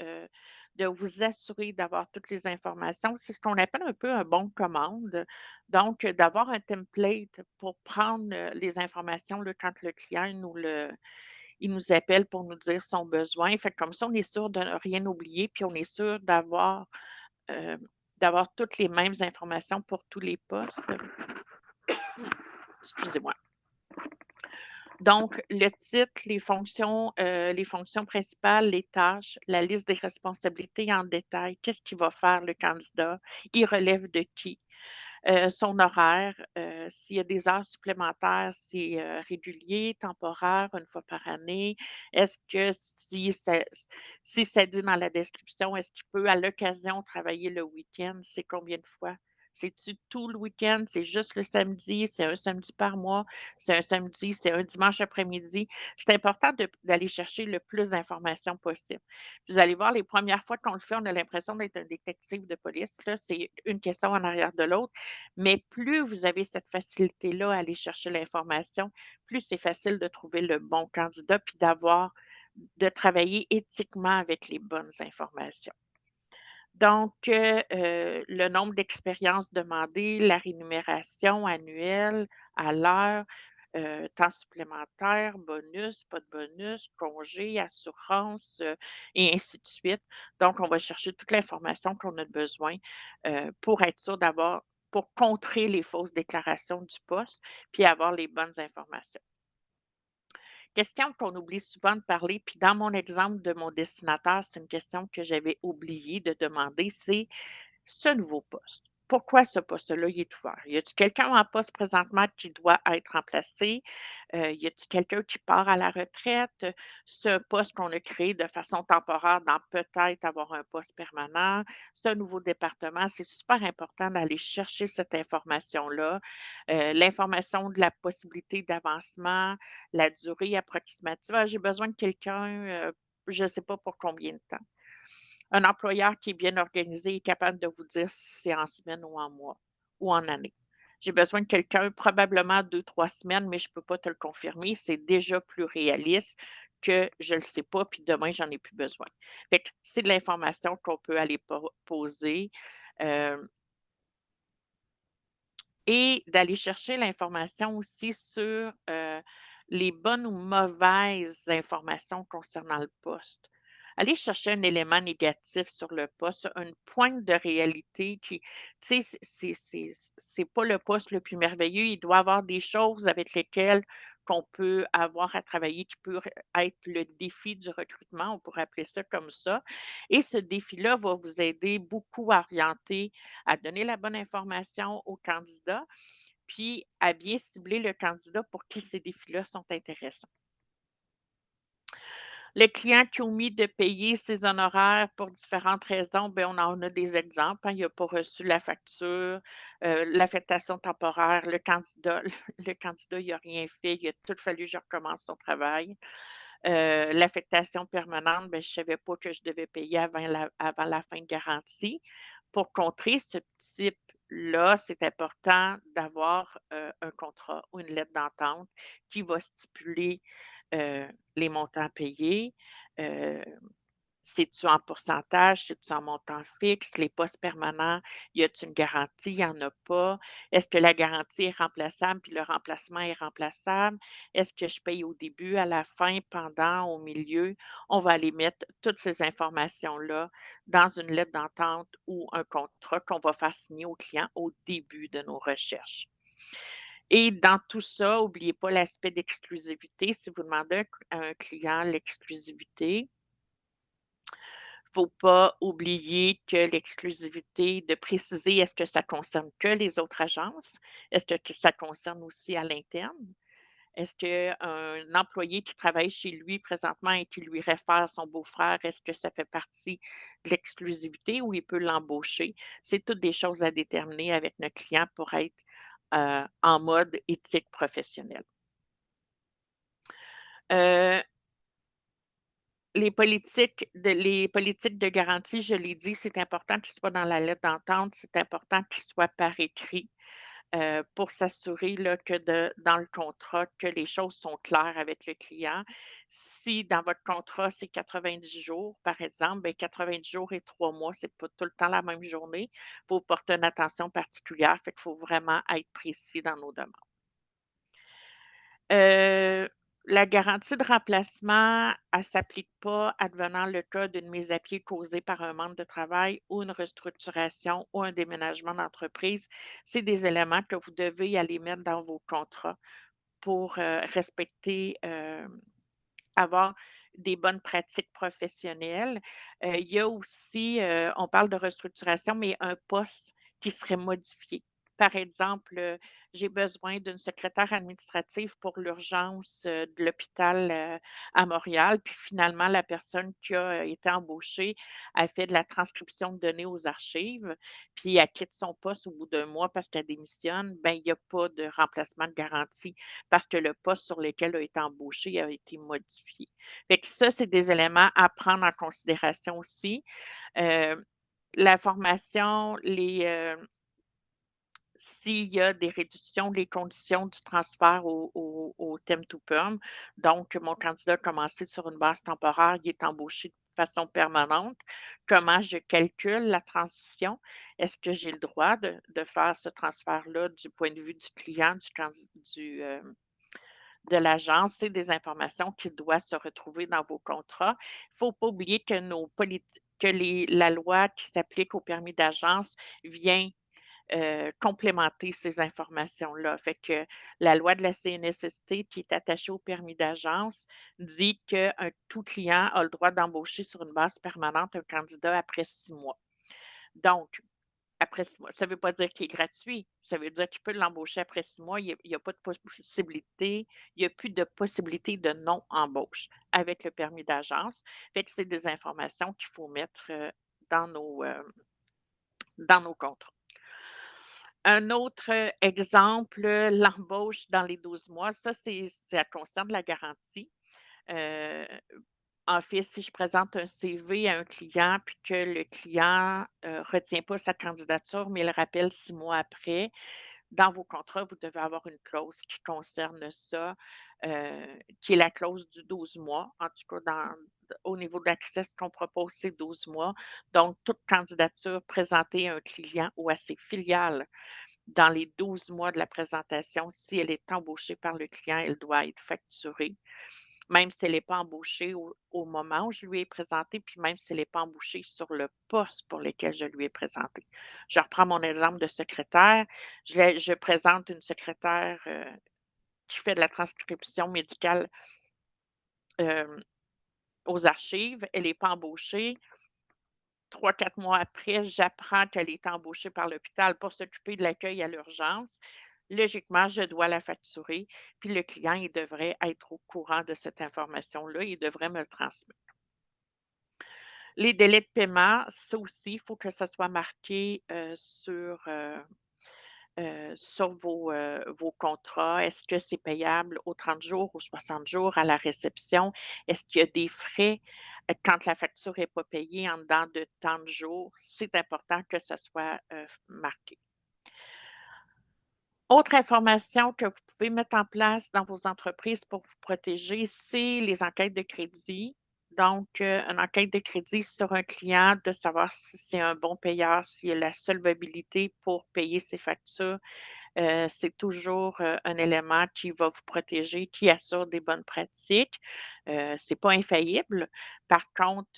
vous assurer d'avoir toutes les informations. C'est ce qu'on appelle un peu un bon de commande. Donc, d'avoir un template pour prendre, les informations là, quand le client il nous appelle pour nous dire son besoin. Fait que comme ça, on est sûr de ne rien oublier, puis on est sûr heu, d'avoir toutes les mêmes informations pour tous les postes. Excusez-moi. Donc, le titre, les fonctions principales, les tâches, la liste des responsabilités en détail, qu'est-ce qu'il va faire le candidat, il relève de qui, son horaire, s'il y a des heures supplémentaires, c'est, régulier, temporaire, une fois par année. Est-ce que si ça dit dans la description, est-ce qu'il peut à l'occasion travailler le week-end? C'est combien de fois? C'est-tu tout le week-end? C'est juste le samedi? C'est un samedi par mois? C'est un samedi? C'est un dimanche après-midi? C'est important d'aller chercher le plus d'informations possible. Vous allez voir, les premières fois qu'on le fait, on a l'impression d'être un détective de police, là. C'est une question en arrière de l'autre. Mais plus vous avez cette facilité-là à aller chercher l'information, plus c'est facile de trouver le bon candidat puis de travailler éthiquement avec les bonnes informations. Donc, le nombre d'expériences demandées, la rémunération annuelle, à l'heure, temps supplémentaire, bonus, pas de bonus, congé, assurance, et ainsi de suite. Donc, on va chercher toute l'information qu'on a besoin, pour être sûr pour contrer les fausses déclarations du poste, puis avoir les bonnes informations. Question qu'on oublie souvent de parler, puis dans mon exemple de mon dessinateur, c'est une question que j'avais oublié de demander, c'est ce nouveau poste. Pourquoi ce poste-là, il est ouvert? Y a-t-il quelqu'un en poste présentement qui doit être remplacé? Y a-t-il quelqu'un qui part à la retraite? Ce poste qu'on a créé de façon temporaire dans peut-être avoir un poste permanent? Ce nouveau département, c'est super important d'aller chercher cette information-là. L'information de la possibilité d'avancement, la durée approximative. Ah, j'ai besoin de quelqu'un, je ne sais pas pour combien de temps. Un employeur qui est bien organisé est capable de vous dire si c'est en semaine ou en mois ou en année. J'ai besoin de quelqu'un probablement 2, 3 semaines, mais je ne peux pas te le confirmer. C'est déjà plus réaliste que je ne le sais pas, puis demain, j'en ai plus besoin. Fait que c'est de l'information qu'on peut aller poser. euh, et d'aller chercher l'information aussi sur, les bonnes ou mauvaises informations concernant le poste. Aller chercher un élément négatif sur le poste, une pointe de réalité qui tu sais, c'est pas le poste le plus merveilleux. Il doit y avoir des choses avec lesquelles qu'on peut avoir à travailler, qui peut être le défi du recrutement, on pourrait appeler ça comme ça. Et ce défi-là va vous aider beaucoup à donner la bonne information au candidat, puis à bien cibler le candidat pour qui ces défis-là sont intéressants. Le client qui omet de payer ses honoraires pour différentes raisons, bien, on en a des exemples, hein. Il n'a pas reçu la facture, l'affectation temporaire, le candidat, il n'a rien fait, il a tout fallu que je recommence son travail. L'affectation permanente, ben, je ne savais pas que je devais payer avant la fin de garantie. Pour contrer ce type là, c'est important d'avoir un contrat ou une lettre d'entente qui va stipuler les montants payés. euh, C'est-tu en pourcentage? C'est-tu en montant fixe? Les postes permanents, y a-t-il une garantie? Il n'y en a pas. Est-ce que la garantie est remplaçable puis le remplacement est remplaçable? Est-ce que je paye au début, à la fin, pendant, au milieu? On va aller mettre toutes ces informations-là dans une lettre d'entente ou un contrat qu'on va faire signer au client au début de nos recherches. Et dans tout ça, n'oubliez pas l'aspect d'exclusivité. Si vous demandez à un client l'exclusivité, faut pas oublier que l'exclusivité, de préciser, est-ce que ça concerne que les autres agences? Est-ce que ça concerne aussi à l'interne? Est-ce qu'un employé qui travaille chez lui présentement et qui lui réfère son beau-frère, est-ce que ça fait partie de l'exclusivité ou il peut l'embaucher? C'est toutes des choses à déterminer avec notre client pour être en mode éthique professionnelle. Euh, les politiques de garantie, je l'ai dit, c'est important qu'ils soient dans la lettre d'entente, c'est important qu'ils soient par écrit pour s'assurer là, que dans le contrat, que les choses sont claires avec le client. Si dans votre contrat, c'est 90 jours, par exemple, bien, 90 jours et 3 mois, c'est pas tout le temps la même journée. Il faut porter une attention particulière, fait qu'il faut vraiment être précis dans nos demandes. Heu, la garantie de remplacement, elle s'applique pas advenant le cas d'une mise à pied causée par un manque de travail ou une restructuration ou un déménagement d'entreprise. C'est des éléments que vous devez aller mettre dans vos contrats pour, respecter, avoir des bonnes pratiques professionnelles. Il y a aussi, on parle de restructuration, mais un poste qui serait modifié. Par exemple, j'ai besoin d'une secrétaire administrative pour l'urgence de l'hôpital à Montréal. Puis finalement, la personne qui a été embauchée a fait de la transcription de données aux archives, puis elle quitte son poste au bout d'un mois parce qu'elle démissionne. Bien, il n'y a pas de remplacement de garantie parce que le poste sur lequel elle a été embauchée a été modifié. Fait que ça, c'est des éléments à prendre en considération aussi. Euh, la formation, s'il y a des réductions, les conditions du transfert au temp to perm. Donc, mon candidat a commencé sur une base temporaire, il est embauché de façon permanente. Comment je calcule la transition? Est-ce que j'ai le droit de faire ce transfert-là du point de vue du client, de l'agence? C'est des informations qui doivent se retrouver dans vos contrats. Il ne faut pas oublier que la loi qui s'applique au permis d'agence vient complémenter ces informations-là. Fait que la loi de la CNSST qui est attachée au permis d'agence dit que tout client a le droit d'embaucher sur une base permanente un candidat après 6 mois. Donc, après 6 mois, ça ne veut pas dire qu'il est gratuit. Ça veut dire qu'il peut l'embaucher après 6 mois. Il n'y a pas de possibilité, il n'y a plus de possibilité de non-embauche avec le permis d'agence. Fait que c'est des informations qu'il faut mettre dans nos contrats. Un autre exemple, l'embauche dans les 12 mois, ça concerne la garantie. Heu, en fait, si je présente un CV à un client puis que le client, retient pas sa candidature, mais le rappelle 6 mois après, dans vos contrats, vous devez avoir une clause qui concerne ça, qui est la clause du 12 mois. En tout cas, au niveau de l'accès, ce qu'on propose, c'est 12 mois. Donc, toute candidature présentée à un client ou à ses filiales dans les 12 mois de la présentation, si elle est embauchée par le client, elle doit être facturée, même si elle n'est pas embauchée au moment où je lui ai présenté, puis même si elle n'est pas embauchée sur le poste pour lequel je lui ai présenté. Je reprends mon exemple de secrétaire. Je présente une secrétaire qui fait de la transcription médicale euh, aux archives. Elle n'est pas embauchée. 3, 4 mois après, j'apprends qu'elle est embauchée par l'hôpital pour s'occuper de l'accueil à l'urgence. Logiquement, je dois la facturer, puis le client, il devrait être au courant de cette information-là, il devrait me le transmettre. Les délais de paiement, ça aussi, il faut que ça soit marqué sur vos contrats. Est-ce que c'est payable aux 30 jours, aux 60 jours, à la réception? Est-ce qu'il y a des frais quand la facture n'est pas payée en dedans de tant de jours? C'est important que ça soit marqué. Autre information que vous pouvez mettre en place dans vos entreprises pour vous protéger, c'est les enquêtes de crédit. Donc, une enquête de crédit sur un client, de savoir si c'est un bon payeur, s'il a la solvabilité pour payer ses factures. C'est toujours, un élément qui va vous protéger, qui assure des bonnes pratiques. C'est pas infaillible. Par contre,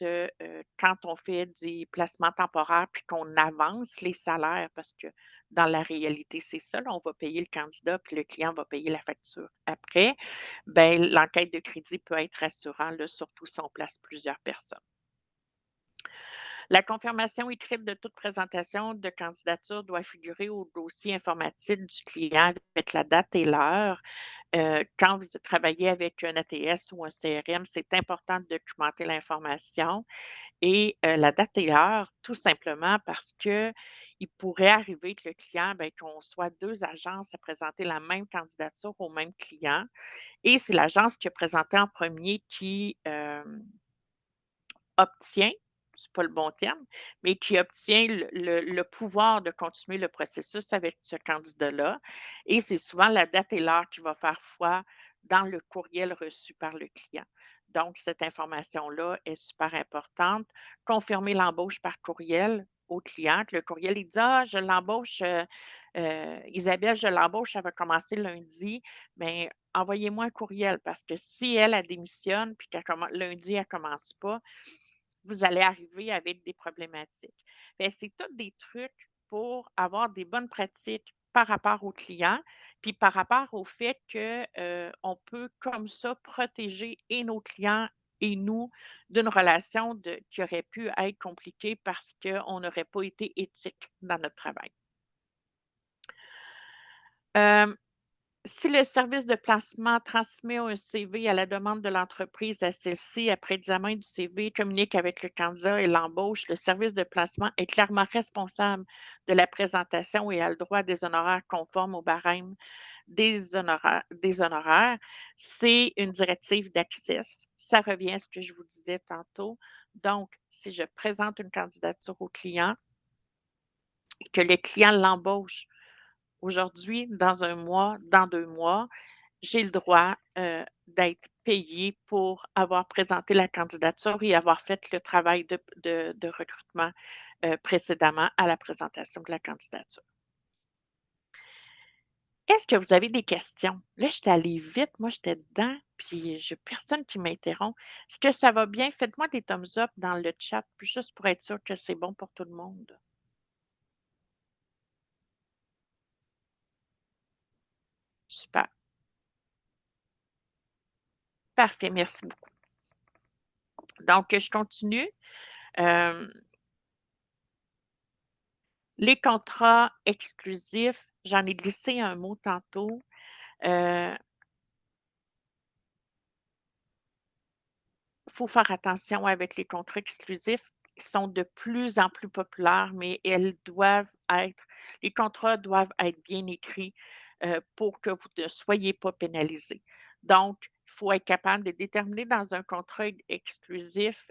quand on fait des placements temporaires puis qu'on avance les salaires, parce que dans la réalité, c'est ça, là, on va payer le candidat puis le client va payer la facture après, ben l'enquête de crédit peut être rassurant, là, surtout si on place plusieurs personnes. La confirmation écrite de toute présentation de candidature doit figurer au dossier informatique du client avec la date et l'heure. Quand vous travaillez avec un ATS ou un CRM, c'est important de documenter l'information et la date et l'heure, tout simplement parce que il pourrait arriver que le client, ben, qu'on soit 2 agences à présenter la même candidature au même client et c'est l'agence qui a présenté en premier qui, obtient, c'est pas le bon terme, mais qui obtient le pouvoir de continuer le processus avec ce candidat-là et c'est souvent la date et l'heure qui va faire foi dans le courriel reçu par le client. Donc cette information-là est super importante. Confirmer l'embauche par courriel au client, que le courriel, il dit: «Ah, je l'embauche, Isabelle, je l'embauche, elle va commencer lundi». Mais envoyez-moi un courriel parce que si elle, elle démissionne puis qu'elle lundi, elle commence pas, vous allez arriver avec des problématiques. Fait c'est tous des trucs pour avoir des bonnes pratiques par rapport aux clients, puis par rapport au fait que, on peut comme ça protéger et nos clients et nous d'une relation qui aurait pu être compliquée parce qu'on n'aurait pas été éthique dans notre travail. Hem Si le service de placement transmet un CV à la demande de l'entreprise à celle-ci après examen du CV, communique avec le candidat et l'embauche, le service de placement est clairement responsable de la présentation et a le droit à des honoraires conformes au barème des honoraires. C'est une directive d'Access. Ça revient à ce que je vous disais tantôt. Donc, si je présente une candidature au client et que le client l'embauche aujourd'hui, dans un mois, dans 2 mois, j'ai le droit, d'être payée pour avoir présenté la candidature et avoir fait le travail de recrutement, précédemment à la présentation de la candidature. Est-ce que vous avez des questions? Là, j'étais allée vite, moi j'étais dedans, puis j'ai personne qui m'interrompt. Est-ce que ça va bien? Faites-moi des thumbs up dans le chat, puis juste pour être sûr que c'est bon pour tout le monde. Super. Parfait, merci beaucoup. Donc, je continue. Hem Les contrats exclusifs, j'en ai glissé un mot tantôt. Il faut faire attention avec les contrats exclusifs. Ils sont de plus en plus populaires, mais les contrats doivent être bien écrits, pour que vous ne soyez pas pénalisés. Donc, il faut être capable de déterminer dans un contrat exclusif,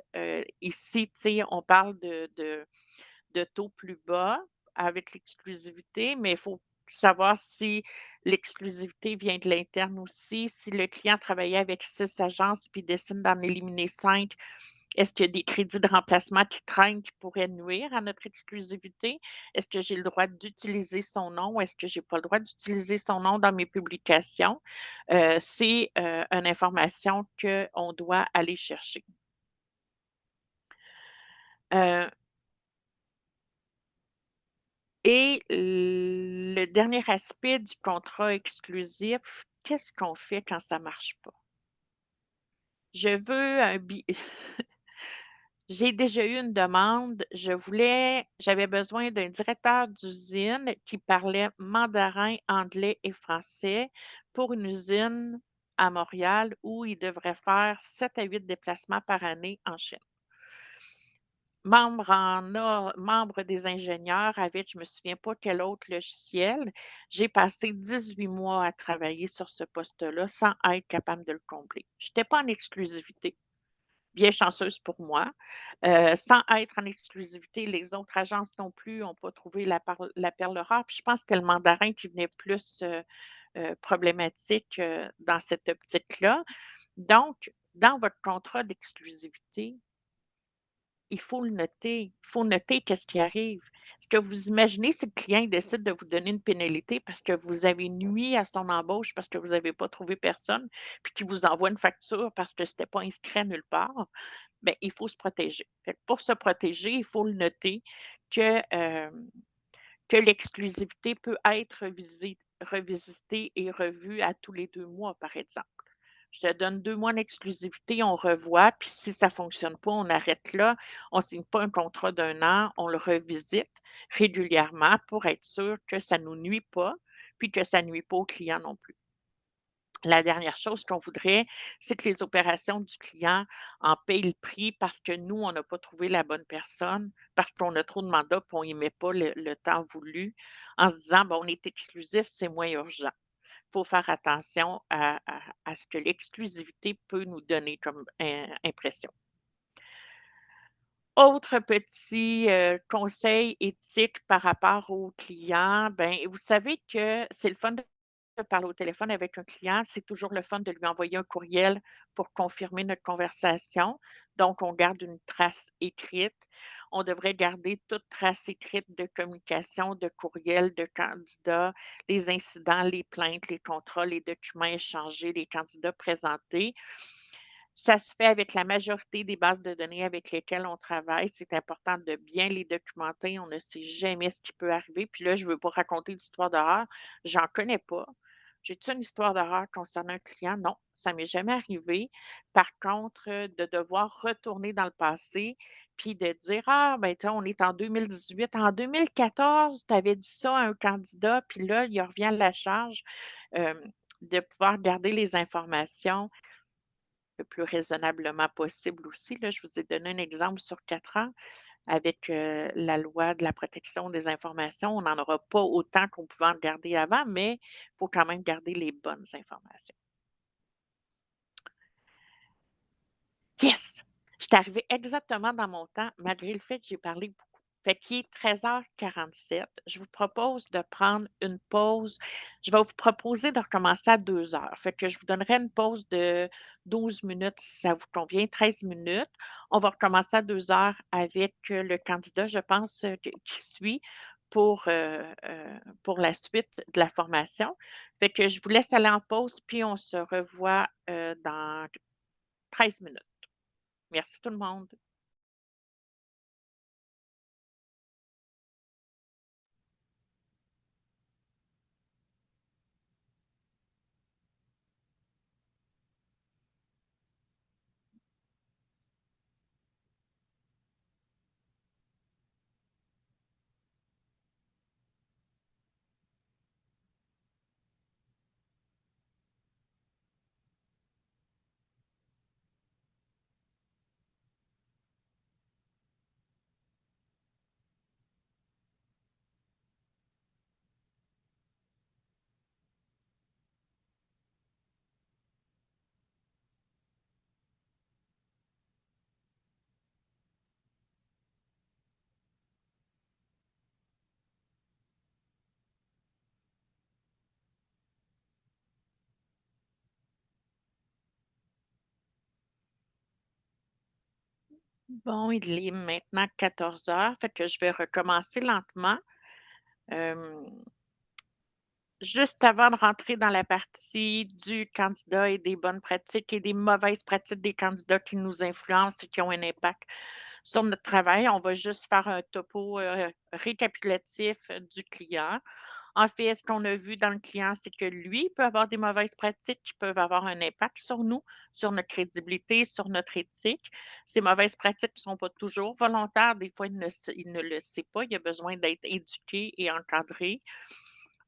ici, tu sais, on parle de taux plus bas avec l'exclusivité, mais il faut savoir si l'exclusivité vient de l'interne aussi. Si le client travaillait avec 6 agences puis décide d'en éliminer 5, est-ce qu'il y a des crédits de remplacement qui traînent qui pourraient nuire à notre exclusivité? Est-ce que j'ai le droit d'utiliser son nom ou est-ce que j'ai pas le droit d'utiliser son nom dans mes publications? C'est, une information qu'on doit aller chercher. Heu Et le dernier aspect du contrat exclusif, qu'est-ce qu'on fait quand ça marche pas? Je veux un bi J'ai déjà eu une demande, j'avais besoin d'un directeur d'usine qui parlait mandarin, anglais et français pour une usine à Montréal où il devrait faire 7 à 8 déplacements par année en Chine. Membre des ingénieurs avec je me souviens pas quel autre logiciel. J'ai passé 18 mois à travailler sur ce poste-là sans être capable de le combler. Je n'étais pas en exclusivité, bien chanceuse pour moi. Sans être en exclusivité, les autres agences non plus n'ont pas trouvé la perle rare. Puis je pense que c'était le mandarin qui venait plus, problématique, dans cette optique-là. Donc, dans votre contrat d'exclusivité, il faut le noter. Il faut noter qu'est-ce qui arrive. Ce que vous imaginez si le client décide de vous donner une pénalité parce que vous avez nui à son embauche, parce que vous n'avez pas trouvé personne, puis qu'il vous envoie une facture parce que c'était pas inscrit à nulle part, bien, il faut se protéger. Fait que pour se protéger, il faut le noter que, que l'exclusivité peut être revisitée et revue à tous les 2 mois, par exemple. Je te donne 2 mois d'exclusivité, on revoit, puis si ça ne fonctionne pas, on arrête là. On ne signe pas un contrat d'1 an, on le revisite régulièrement pour être sûr que ça ne nous nuit pas, puis que ça ne nuit pas au client non plus. La dernière chose qu'on voudrait, c'est que les opérations du client en payent le prix parce que nous, on n'a pas trouvé la bonne personne, parce qu'on a trop de mandats, puis on n'y met pas le temps voulu, en se disant: «Bon, on est exclusif, c'est moins urgent». Il faut faire attention à ce que l'exclusivité peut nous donner comme impression. Autre petit, conseil éthique par rapport aux clients, ben, vous savez que c'est le fun de parler au téléphone avec un client, c'est toujours le fun de lui envoyer un courriel pour confirmer notre conversation. Donc, on garde une trace écrite. On devrait garder toute trace écrite de communication, de courriel, de candidats, les incidents, les plaintes, les contrats, les documents échangés, les candidats présentés. Ça se fait avec la majorité des bases de données avec lesquelles on travaille. C'est important de bien les documenter. On ne sait jamais ce qui peut arriver. Puis là, je ne veux pas raconter d'histoire d'horreur. J'en connais pas. J'ai-tu une histoire d'horreur concernant un client? Non, ça m'est jamais arrivé. Par contre, de devoir retourner dans le passé puis de dire: «Ah, ben, tu on est en 2018. En 2014, tu avais dit ça à un candidat, puis là, il revient à la charge». Hem, de pouvoir garder les informations le plus raisonnablement possible aussi, là. Je vous ai donné un exemple sur 4 ans avec, la loi de la protection des informations. On n'en aura pas autant qu'on pouvait en garder avant, mais il faut quand même garder les bonnes informations. Yes! Je suis arrivée exactement dans mon temps, malgré le fait que j'ai parlé beaucoup. Fait qu'il est 13h47. Je vous propose de prendre une pause. Je vais vous proposer de recommencer à 2 heures. Fait que je vous donnerai une pause de 12 minutes si ça vous convient, 13 minutes. On va recommencer à 2 heures avec le candidat, je pense, qui suit pour la suite de la formation. Fait que je vous laisse aller en pause, puis on se revoit dans 13 minutes. Merci tout le monde. Bon, il est maintenant 14 heures, fait que je vais recommencer lentement. Hem, Juste avant de rentrer dans la partie du candidat et des bonnes pratiques et des mauvaises pratiques des candidats qui nous influencent et qui ont un impact sur notre travail, on va juste faire un topo, récapitulatif du client. En fait, ce qu'on a vu dans le client, c'est que lui peut avoir des mauvaises pratiques qui peuvent avoir un impact sur nous, sur notre crédibilité, sur notre éthique. Ces mauvaises pratiques ne sont pas toujours volontaires. Des fois, il ne le sait pas. Il a besoin d'être éduqué et encadré.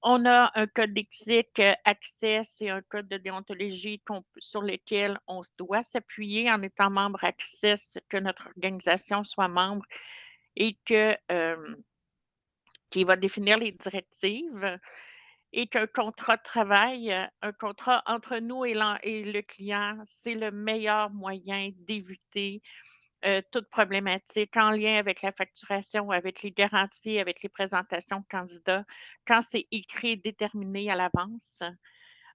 On a un code d'éthique, Access et un code de déontologie sur lesquels on se doit s'appuyer en étant membre Access, que notre organisation soit membre et qui va définir les directives. et qu'un contrat de travail, un contrat entre nous et le client, c'est le meilleur moyen d'éviter toute problématique en lien avec la facturation, avec les garanties, avec les présentations de candidats. Quand c'est écrit et déterminé à l'avance,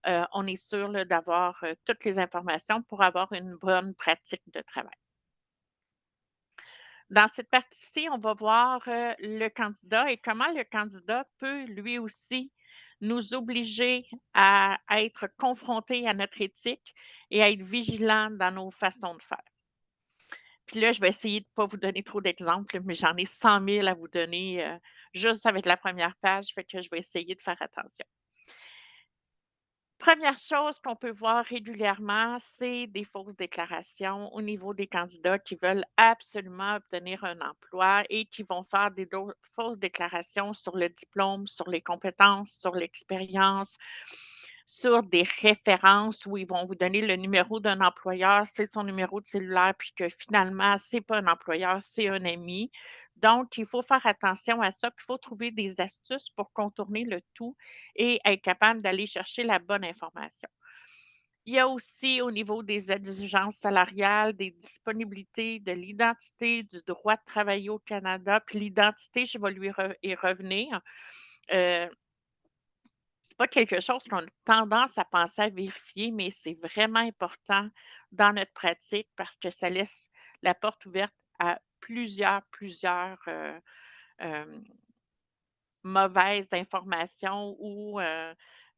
on est sûr là, d'avoir toutes les informations pour avoir une bonne pratique de travail. Dans cette partie-ci, on va voir le candidat et comment le candidat peut lui aussi nous obliger à être confrontés à notre éthique et à être vigilants dans nos façons de faire. Puis là, je vais essayer de ne pas vous donner trop d'exemples, mais j'en ai 100 000 à vous donner juste avec la première page, fait que je vais essayer de faire attention. Première chose qu'on peut voir régulièrement, c'est des fausses déclarations au niveau des candidats qui veulent absolument obtenir un emploi et qui vont faire des fausses déclarations sur le diplôme, sur les compétences, sur l'expérience, sur des références où ils vont vous donner le numéro d'un employeur, c'est son numéro de cellulaire, puis que finalement, c'est pas un employeur, c'est un ami. Donc, il faut faire attention à ça, puis il faut trouver des astuces pour contourner le tout et être capable d'aller chercher la bonne information. Il y a aussi au niveau des exigences salariales, des disponibilités, de l'identité, du droit de travailler au Canada. Puis l'identité, je vais y revenir. Euh, c'est pas quelque chose qu'on a tendance à penser à vérifier, mais c'est vraiment important dans notre pratique parce que ça laisse la porte ouverte à plusieurs mauvaises informations ou,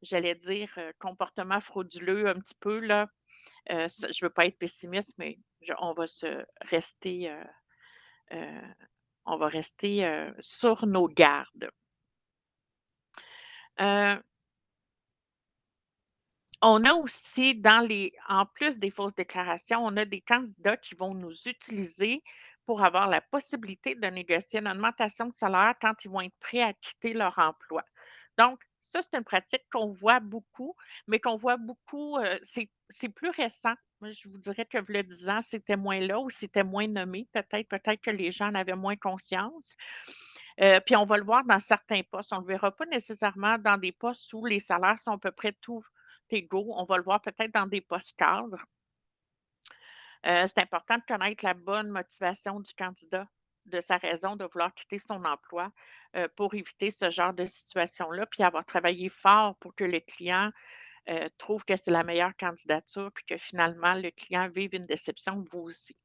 j'allais dire, comportements frauduleux un petit peu là. Je veux pas être pessimiste, mais on va se rester, heu, on va rester, sur nos gardes. Heu On a aussi en plus des fausses déclarations, on a des candidats qui vont nous utiliser pour avoir la possibilité de négocier une augmentation de salaire quand ils vont être prêts à quitter leur emploi. Donc, ça, c'est une pratique qu'on voit beaucoup, mais qu'on voit beaucoup, c'est plus récent. Moi, je vous dirais que v'là 10 ans, c'était moins là ou c'était moins nommé. Peut-être que les gens en avaient moins conscience. Puis on va le voir dans certains postes. On ne le verra pas nécessairement dans des postes où les salaires sont à peu près tous égaux. On va le voir peut-être dans des postes cadres. C'est important de connaître la bonne motivation du candidat, de sa raison de vouloir quitter son emploi, pour éviter ce genre de situation-là, puis avoir travaillé fort pour que le client, trouve que c'est la meilleure candidature, puis que finalement le client vive une déception, vous aussi.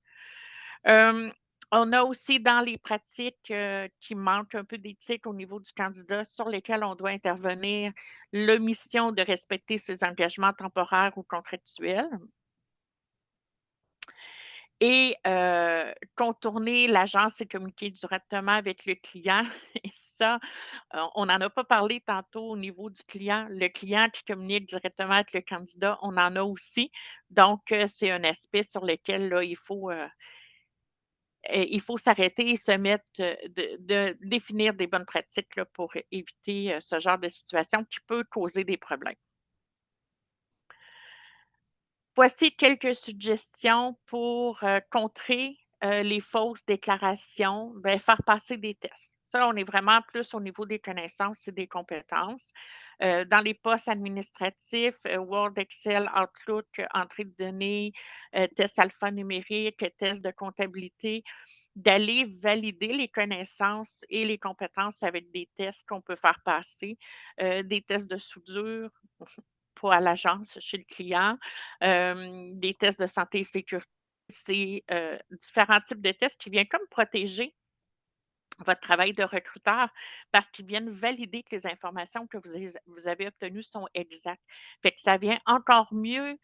Hem, on a aussi dans les pratiques, qui manquent un peu d'éthique au niveau du candidat sur lesquelles on doit intervenir, l'omission de respecter ses engagements temporaires ou contractuels et contourner l'agence et communiquer directement avec le client et ça, on n'en a pas parlé tantôt au niveau du client. Le client qui communique directement avec le candidat, on en a aussi. Donc c'est un aspect sur lequel là, il faut s'arrêter et se mettre, de définir des bonnes pratiques là, pour éviter, ce genre de situation qui peut causer des problèmes. Voici quelques suggestions pour, contrer, les fausses déclarations. Ben, faire passer des tests. Ça, on est vraiment plus au niveau des connaissances et des compétences. Dans les postes administratifs, Word, Excel, Outlook, entrée de données, tests alphanumériques, tests de comptabilité, d'aller valider les connaissances et les compétences avec des tests qu'on peut faire passer, des tests de soudure, pas à l'agence, chez le client, des tests de santé et sécurité. C'est, différents types de tests qui viennent comme protéger votre travail de recruteur parce qu'ils viennent valider que les informations que vous avez obtenues sont exactes. Fait que ça vient encore mieux,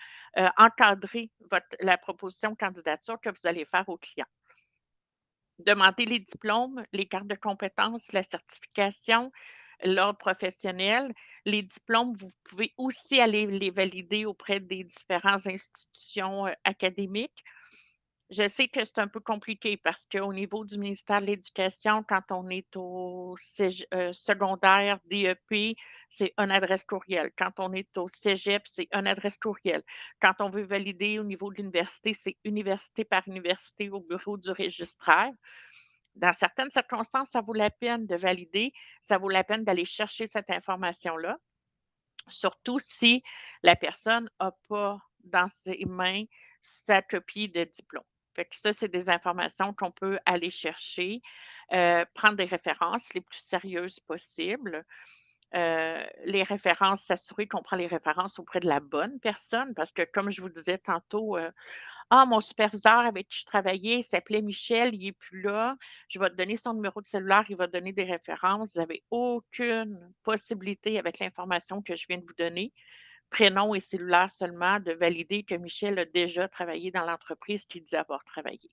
encadrer la proposition de candidature que vous allez faire au client. Demander les diplômes, les cartes de compétences, la certification, l'ordre professionnel. Les diplômes, vous pouvez aussi aller les valider auprès des différentes institutions, académiques. Je sais que c'est un peu compliqué parce qu'au niveau du ministère de l'Éducation, quand on est au secondaire, DEP, c'est une adresse courriel. Quand on est au cégep, c'est une adresse courriel. Quand on veut valider au niveau de l'université, c'est université par université au bureau du registraire. Dans certaines circonstances, ça vaut la peine de valider, ça vaut la peine d'aller chercher cette information-là. surtout si la personne n'a pas dans ses mains sa copie de diplôme. Fait que ça, c'est des informations qu'on peut aller chercher, prendre des références les plus sérieuses possibles. Les références, s'assurer qu'on prend les références auprès de la bonne personne parce que comme je vous disais tantôt, ah, mon superviseur avec qui je travaillais, il s'appelait Michel, il n'est plus là. Je vais te donner son numéro de cellulaire, il va te donner des références. Vous n'avez aucune possibilité avec l'information que je viens de vous donner, prénom et cellulaire seulement, de valider que Michel a déjà travaillé dans l'entreprise qu'il dit avoir travaillé.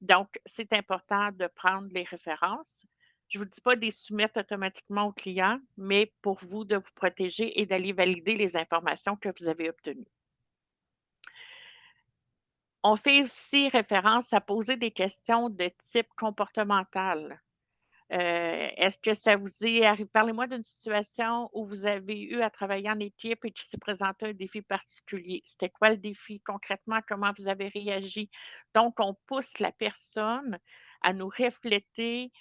Donc, c'est important de prendre les références. Je ne vous dis pas de les soumettre automatiquement au client, mais pour vous de vous protéger et d'aller valider les informations que vous avez obtenues. On fait aussi référence à poser des questions de type comportemental. Est-ce que ça vous est arrivé? Parlez-moi d'une situation où vous avez eu à travailler en équipe et qui s'est présenté un défi particulier. C'était quoi le défi concrètement? Comment vous avez réagi? Donc, on pousse la personne à nous refléter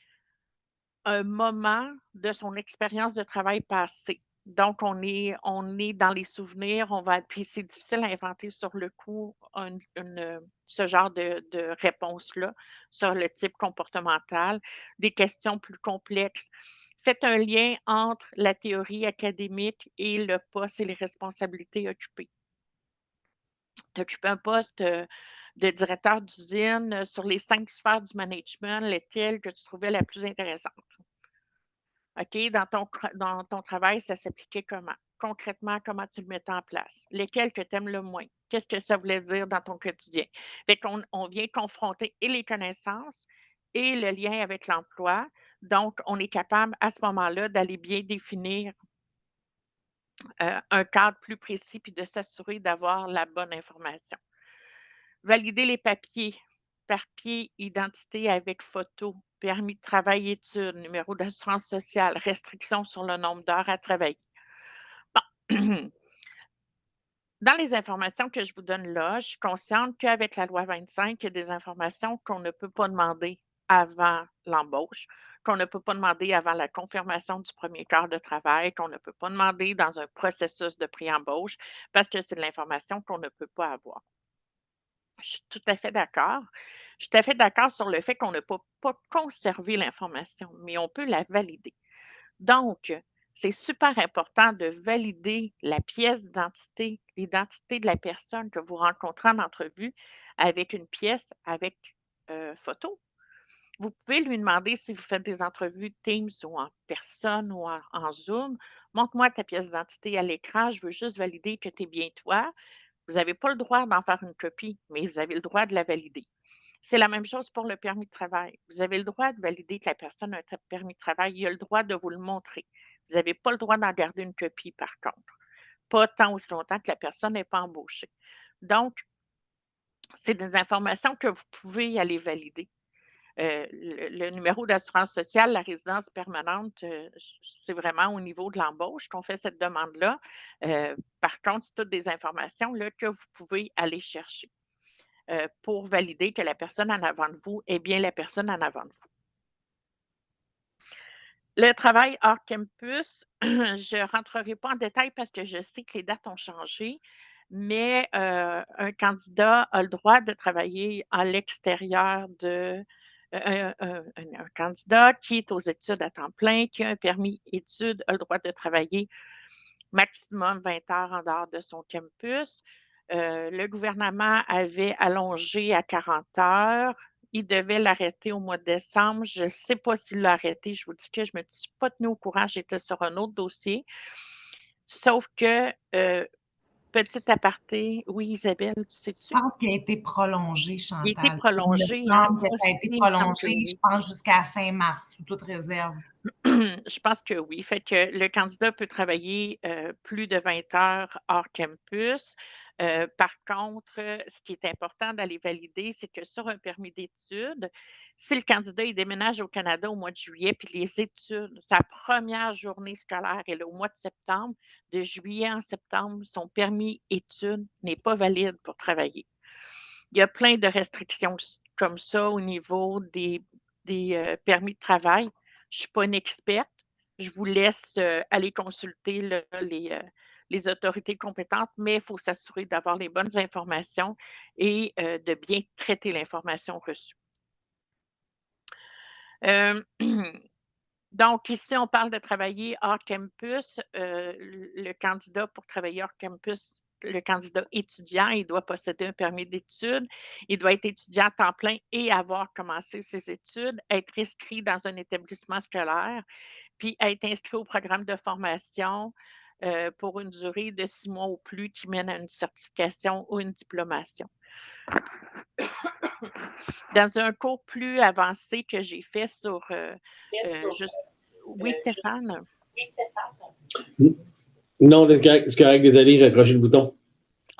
un moment de son expérience de travail passée. Donc, on est dans les souvenirs, puis c'est difficile à inventer sur le coup ce genre de réponse-là sur le type comportemental, des questions plus complexes. Faites un lien entre la théorie académique et le poste et les responsabilités occupées. Tu occupes un poste de directeur d'usine sur les 5 sphères du management, lesquelles que tu trouvais la plus intéressante? OK, dans ton travail, ça s'appliquait comment? Concrètement, comment tu le mettais en place? Lesquels que tu aimes le moins? Qu'est-ce que ça voulait dire dans ton quotidien? Fait qu'on on vient confronter et les connaissances et le lien avec l'emploi. Donc, on est capable à ce moment-là d'aller bien définir un cadre plus précis puis de s'assurer d'avoir la bonne information. Valider les papiers, identité avec photo, permis de travail études, numéro d'assurance sociale, restrictions sur le nombre d'heures à travailler. Bon. Dans les informations que je vous donne là, je suis consciente qu'avec la loi 25, il y a des informations qu'on ne peut pas demander avant l'embauche, qu'on ne peut pas demander avant la confirmation du premier quart de travail, qu'on ne peut pas demander dans un processus de pré-embauche parce que c'est de l'information qu'on ne peut pas avoir. Je suis tout à fait d'accord. Je suis tout à fait d'accord sur le fait qu'on ne peut pas conserver l'information, mais on peut la valider. Donc, c'est super important de valider la pièce d'identité, l'identité de la personne que vous rencontrez en entrevue avec une pièce avec photo. Vous pouvez lui demander si vous faites des entrevues Teams ou en personne ou en Zoom. Montre-moi ta pièce d'identité à l'écran. Je veux juste valider que tu es bien toi. Vous n'avez pas le droit d'en faire une copie, mais vous avez le droit de la valider. C'est la même chose pour le permis de travail. Vous avez le droit de valider que la personne a un permis de travail. Il a le droit de vous le montrer. Vous n'avez pas le droit d'en garder une copie, par contre. Pas tant aussi longtemps que la personne n'est pas embauchée. Donc, c'est des informations que vous pouvez aller valider. Le numéro d'assurance sociale, la résidence permanente, c'est vraiment au niveau de l'embauche qu'on fait cette demande-là. Par contre, c'est toutes des informations là, que vous pouvez aller chercher pour valider que la personne en avant de vous est bien la personne en avant de vous. Le travail hors campus, je ne rentrerai pas en détail parce que je sais que les dates ont changé, mais un candidat a le droit de travailler à l'extérieur de un candidat qui est aux études à temps plein, qui a un permis études, a le droit de travailler maximum 20 heures en dehors de son campus. Le gouvernement avait allongé à 40 heures. Il devait l'arrêter au mois de décembre. Je ne sais pas s'il l'a arrêté. Je vous dis que je ne me suis pas tenue au courant. J'étais sur un autre dossier. Sauf que, petit aparté, oui, Isabelle, tu sais-tu? Je pense qu'il a été prolongé, Il a été Chantal. Il me prolongé, hein? semble que Moi ça a été aussi, il me semble que prolongé, je oui. pense, jusqu'à fin mars, sous toute réserve. Je pense que oui. Fait que le candidat peut travailler plus de 20 heures hors campus. Par contre, ce qui est important d'aller valider, c'est que sur un permis d'études, si le candidat il déménage au Canada au mois de juillet, puis les études, sa première journée scolaire est au mois de septembre, de juillet en septembre, son permis études n'est pas valide pour travailler. Il y a plein de restrictions comme ça au niveau des permis de travail. Je ne suis pas une experte. je vous laisse aller consulter là, les autorités compétentes, mais il faut s'assurer d'avoir les bonnes informations et de bien traiter l'information reçue. Euh, Donc, ici, on parle de travailler hors campus. Le candidat pour travailler hors campus, le candidat étudiant, il doit posséder un permis d'études, il doit être étudiant à temps plein et avoir commencé ses études, être inscrit dans un établissement scolaire, puis être inscrit au programme de formation pour une durée de 6 mois ou plus qui mène à une certification ou une diplomation. Dans un cours plus avancé que j'ai fait sur... Oui, Stéphane? Non, c'est correct, désolé, j'ai accroché le bouton.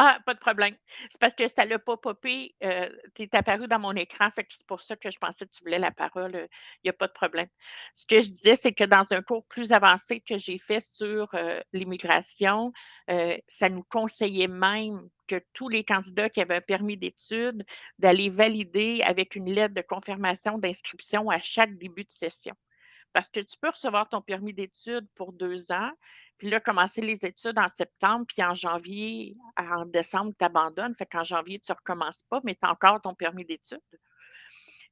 Ah, pas de problème. C'est parce que ça l'a pas popé. Tu es apparu dans mon écran, fait que c'est pour ça que je pensais que tu voulais la parole. Il n'y a pas de problème. Ce que je disais, c'est que dans un cours plus avancé que j'ai fait sur l'immigration, ça nous conseillait même que tous les candidats qui avaient un permis d'études, d'aller valider avec une lettre de confirmation d'inscription à chaque début de session. Parce que tu peux recevoir ton permis d'études pour 2 ans, puis là, commencer les études en septembre, puis en janvier, en décembre, tu abandonnes. Fait qu'en janvier, tu ne recommences pas, mais tu as encore ton permis d'études.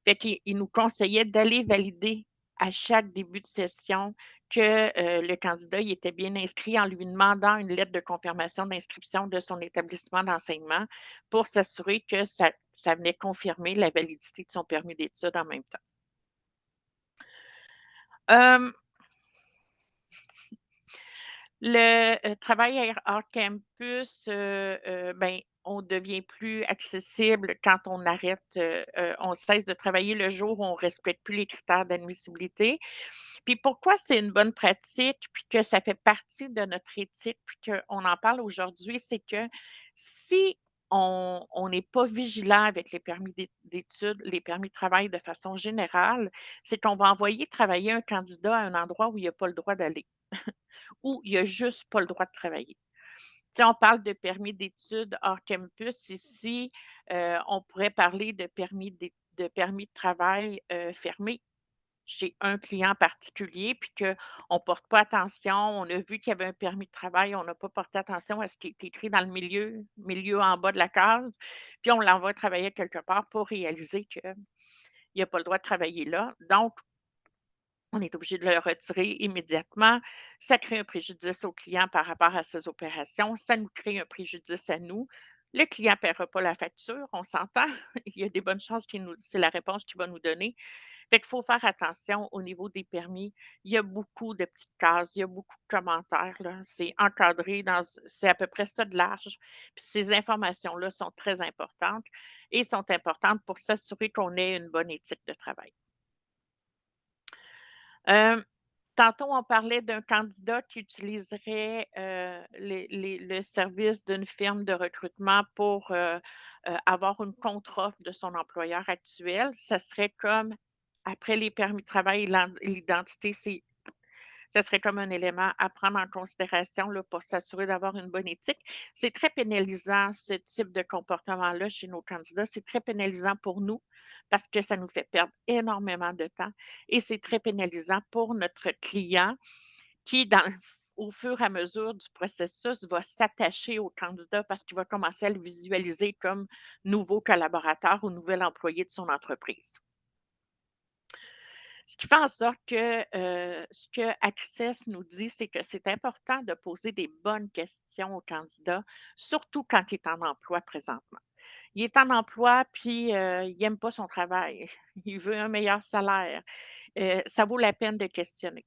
Fait qu'il nous conseillait d'aller valider à chaque début de session que le candidat il était bien inscrit en lui demandant une lettre de confirmation d'inscription de son établissement d'enseignement pour s'assurer que ça venait confirmer la validité de son permis d'études en même temps. Euh, Le travail hors campus, ben, on devient plus accessible quand on arrête, on cesse de travailler le jour où on ne respecte plus les critères d'admissibilité. Puis pourquoi c'est une bonne pratique, puis que ça fait partie de notre éthique, puis qu'on en parle aujourd'hui, c'est que si on n'est pas vigilant avec les permis d'études, les permis de travail de façon générale, c'est qu'on va envoyer travailler un candidat à un endroit où il n'a pas le droit d'aller, où il n'a juste pas le droit de travailler. Tu sais, on parle de permis d'études hors campus. Ici, on pourrait parler de permis de travail fermé chez un client particulier, puis qu'on ne porte pas attention. On a vu qu'il y avait un permis de travail, on n'a pas porté attention à ce qui est écrit dans le milieu en bas de la case, puis on l'envoie travailler quelque part pour réaliser qu'il n'a pas le droit de travailler là. Donc, on est obligé de le retirer immédiatement. Ça crée un préjudice au client par rapport à ses opérations. Ça nous crée un préjudice à nous. Le client ne paiera pas la facture, on s'entend. Il y a des bonnes chances que c'est la réponse qu'il va nous donner. Fait qu'il faut faire attention au niveau des permis. Il y a beaucoup de petites cases, il y a beaucoup de commentaires, là. C'est encadré c'est à peu près ça de large. Puis ces informations-là sont très importantes et sont importantes pour s'assurer qu'on ait une bonne éthique de travail. Tantôt, on parlait d'un candidat qui utiliserait le service d'une firme de recrutement pour avoir une contre-offre de son employeur actuel. Ça serait comme, après les permis de travail et l'identité, ça serait comme un élément à prendre en considération là, pour s'assurer d'avoir une bonne éthique. C'est très pénalisant, ce type de comportement-là chez nos candidats. C'est très pénalisant pour nous parce que ça nous fait perdre énormément de temps et c'est très pénalisant pour notre client qui, au fur et à mesure du processus, va s'attacher au candidat parce qu'il va commencer à le visualiser comme nouveau collaborateur ou nouvel employé de son entreprise. Ce qui fait en sorte que ce que Access nous dit, c'est que c'est important de poser des bonnes questions au candidat, surtout quand il est en emploi présentement. Il est en emploi, puis il n'aime pas son travail. Il veut un meilleur salaire. Ça vaut la peine de questionner.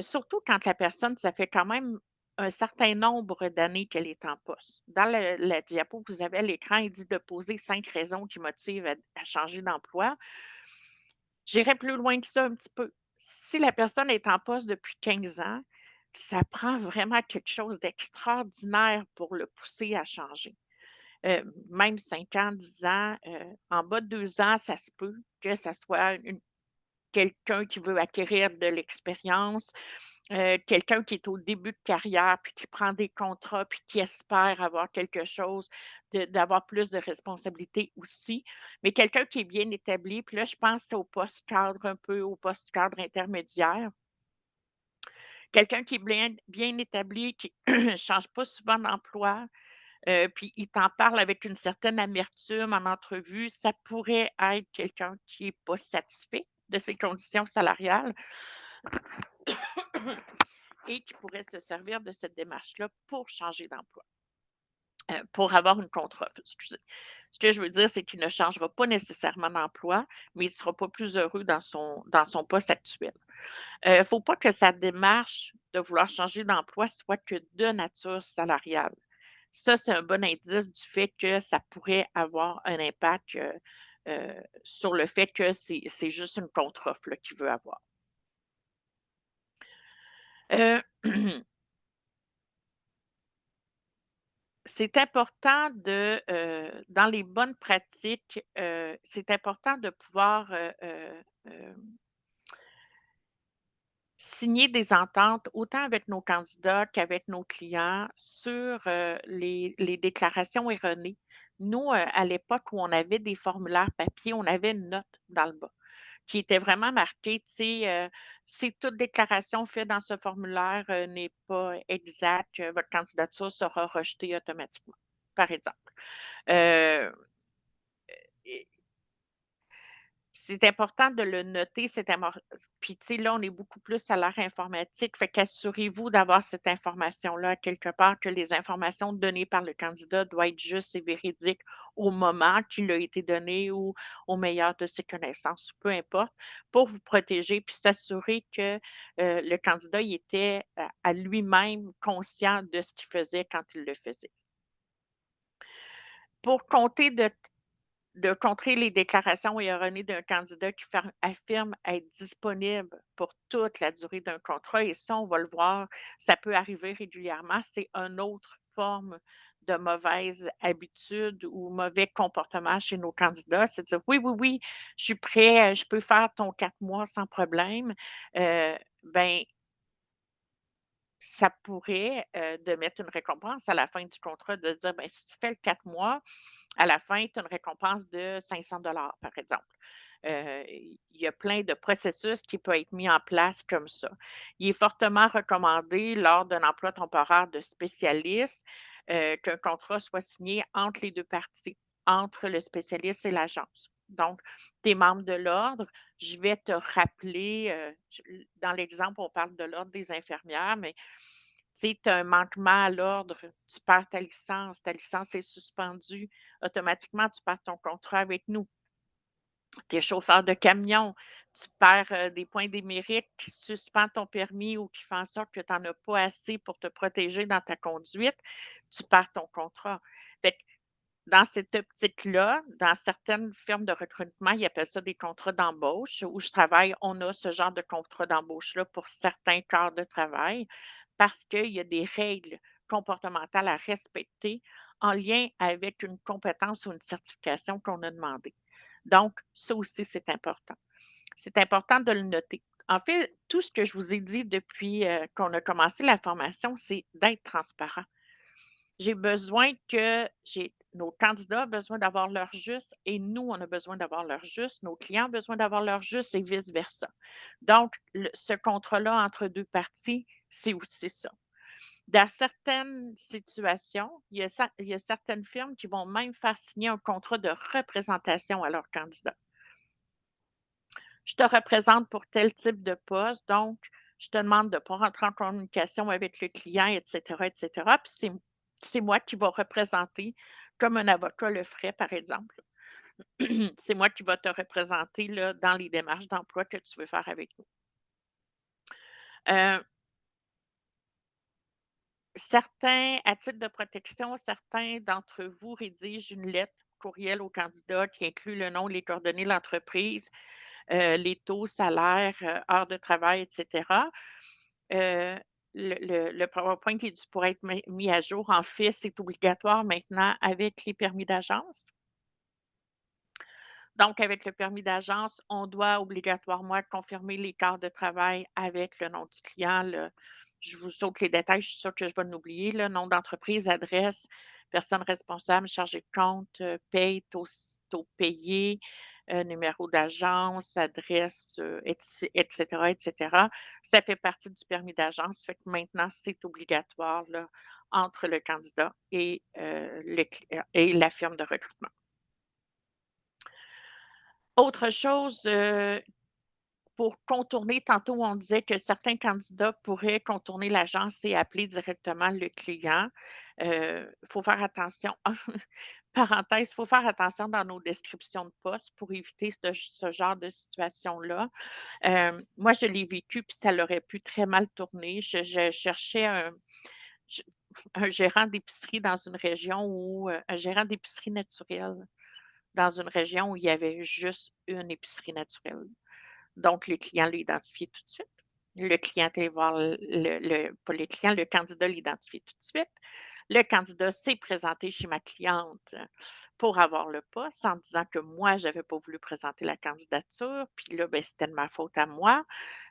Surtout quand la personne, ça fait quand même un certain nombre d'années qu'elle est en poste. Dans la diapo que vous avez à l'écran, il dit de poser 5 raisons qui motivent à changer d'emploi. J'irais plus loin que ça un petit peu. Si la personne est en poste depuis 15 ans, ça prend vraiment quelque chose d'extraordinaire pour le pousser à changer. Même 5 ans, 10 ans, en bas de 2 ans, ça se peut que ça soit quelqu'un qui veut acquérir de l'expérience, quelqu'un qui est au début de carrière, puis qui prend des contrats, puis qui espère avoir quelque chose, d'avoir plus de responsabilités aussi. Mais quelqu'un qui est bien établi, puis là, je pense au poste cadre un peu, au poste cadre intermédiaire. Quelqu'un qui est bien établi, qui ne change pas souvent d'emploi, puis il t'en parle avec une certaine amertume en entrevue, ça pourrait être quelqu'un qui n'est pas satisfait de ses conditions salariales et qui pourrait se servir de cette démarche-là pour changer d'emploi, pour avoir une contre-offre, excusez. Ce que je veux dire, c'est qu'il ne changera pas nécessairement d'emploi, mais il ne sera pas plus heureux dans son poste actuel. Il ne faut pas que sa démarche de vouloir changer d'emploi soit que de nature salariale. Ça, c'est un bon indice du fait que ça pourrait avoir un impact, sur le fait que c'est juste une contre-offre là, qu'il veut avoir. Heu, c'est important dans les bonnes pratiques, c'est important de pouvoir, signer des ententes autant avec nos candidats qu'avec nos clients sur, les déclarations erronées. Nous, à l'époque où on avait des formulaires papier, on avait une note dans le bas qui était vraiment marquée, tu sais, «Si toute déclaration faite dans ce formulaire, n'est pas exacte, votre candidature sera rejetée automatiquement», par exemple. Heu C'est important de le noter, puis tu sais, là, on est beaucoup plus à l'ère informatique, fait qu'assurez-vous d'avoir cette information-là quelque part, que les informations données par le candidat doivent être justes et véridiques au moment qu'il a été donné ou au meilleur de ses connaissances, peu importe, pour vous protéger puis s'assurer que, le candidat, il était à lui-même conscient de ce qu'il faisait quand il le faisait. Pour compter de contrer les déclarations erronées d'un candidat qui affirme être disponible pour toute la durée d'un contrat, et ça, on va le voir, ça peut arriver régulièrement. C'est une autre forme de mauvaise habitude ou mauvais comportement chez nos candidats. C'est de dire: «Oui, oui, oui, je suis prêt, je peux faire ton 4 mois sans problème». Ben, ça pourrait, de mettre une récompense à la fin du contrat, de dire: «Ben, si tu fais le 4 mois, à la fin, tu as une récompense de 500 par exemple». Il y a plein de processus qui peuvent être mis en place comme ça. Il est fortement recommandé lors d'un emploi temporaire de spécialiste, qu'un contrat soit signé entre les 2 parties, entre le spécialiste et l'agence. Donc, tu es membre de l'ordre, je vais te rappeler, dans l'exemple, on parle de l'ordre des infirmières, mais tu sais, tu as un manquement à l'ordre, tu perds ta licence est suspendue, automatiquement, tu perds ton contrat avec nous. Tu es chauffeur de camion, tu perds, des points démérites qui suspendent ton permis ou qui font en sorte que tu en as pas assez pour te protéger dans ta conduite, tu perds ton contrat. Fait que dans cette optique-là, dans certaines firmes de recrutement, ils appellent ça des contrats d'embauche. Où je travaille, on a ce genre de contrat d'embauche-là pour certains corps de travail parce qu'il y a des règles comportementales à respecter en lien avec une compétence ou une certification qu'on a demandée. Donc, ça aussi, c'est important. C'est important de le noter. En fait, tout ce que je vous ai dit depuis qu'on a commencé la formation, c'est d'être transparent. J'ai besoin que nos candidats ont besoin d'avoir leur juste et nous, on a besoin d'avoir leur juste, nos clients ont besoin d'avoir leur juste et vice-versa. Donc, ce contrat-là entre 2 parties, c'est aussi ça. Dans certaines situations, il y a certaines firmes qui vont même faire signer un contrat de représentation à leurs candidats. Je te représente pour tel type de poste, donc je te demande de ne pas rentrer en communication avec le client, et cetera, et cetera. Puis c'est moi qui va représenter comme un avocat le ferait, par exemple. C'est moi qui va te représenter là, dans les démarches d'emploi que tu veux faire avec nous. Euh, à titre de protection, certains d'entre vous rédigent une lettre courriel au candidat qui inclut le nom, les coordonnées de l'entreprise, les taux, salaires, heures de travail, et cetera. Heu, le PowerPoint est dû pour être mis à jour. En fait, c'est obligatoire maintenant avec les permis d'agence. Donc, avec le permis d'agence, on doit obligatoirement confirmer les quarts de travail avec le nom du client. Je vous saute les détails, je suis sûre que je vais en oublier. Le nom d'entreprise, adresse, personne responsable, chargé de compte, paye, taux payé, numéro d'agence, adresse, etc. Ça fait partie du permis d'agence, fait que maintenant, c'est obligatoire là, entre le candidat et, et la firme de recrutement. Autre chose, pour contourner, tantôt on disait que certains candidats pourraient contourner l'agence et appeler directement le client. Il faut faire attention. Parenthèse, il faut faire attention dans nos descriptions de poste pour éviter ce genre de situation-là. Moi, je l'ai vécu, puis ça l'aurait pu très mal tourner. Je cherchais j un gérant d'épicerie dans une région où, un gérant d'épicerie naturelle dans une région où il y avait juste une épicerie naturelle. Donc, le client l'a identifié tout de suite. Le client est allé voir pas le client, le candidat l'a identifié tout de suite. Le candidat s'est présenté chez ma cliente pour avoir le poste en disant que moi, je n'avais pas voulu présenter la candidature. Puis là, ben, c'était de ma faute à moi,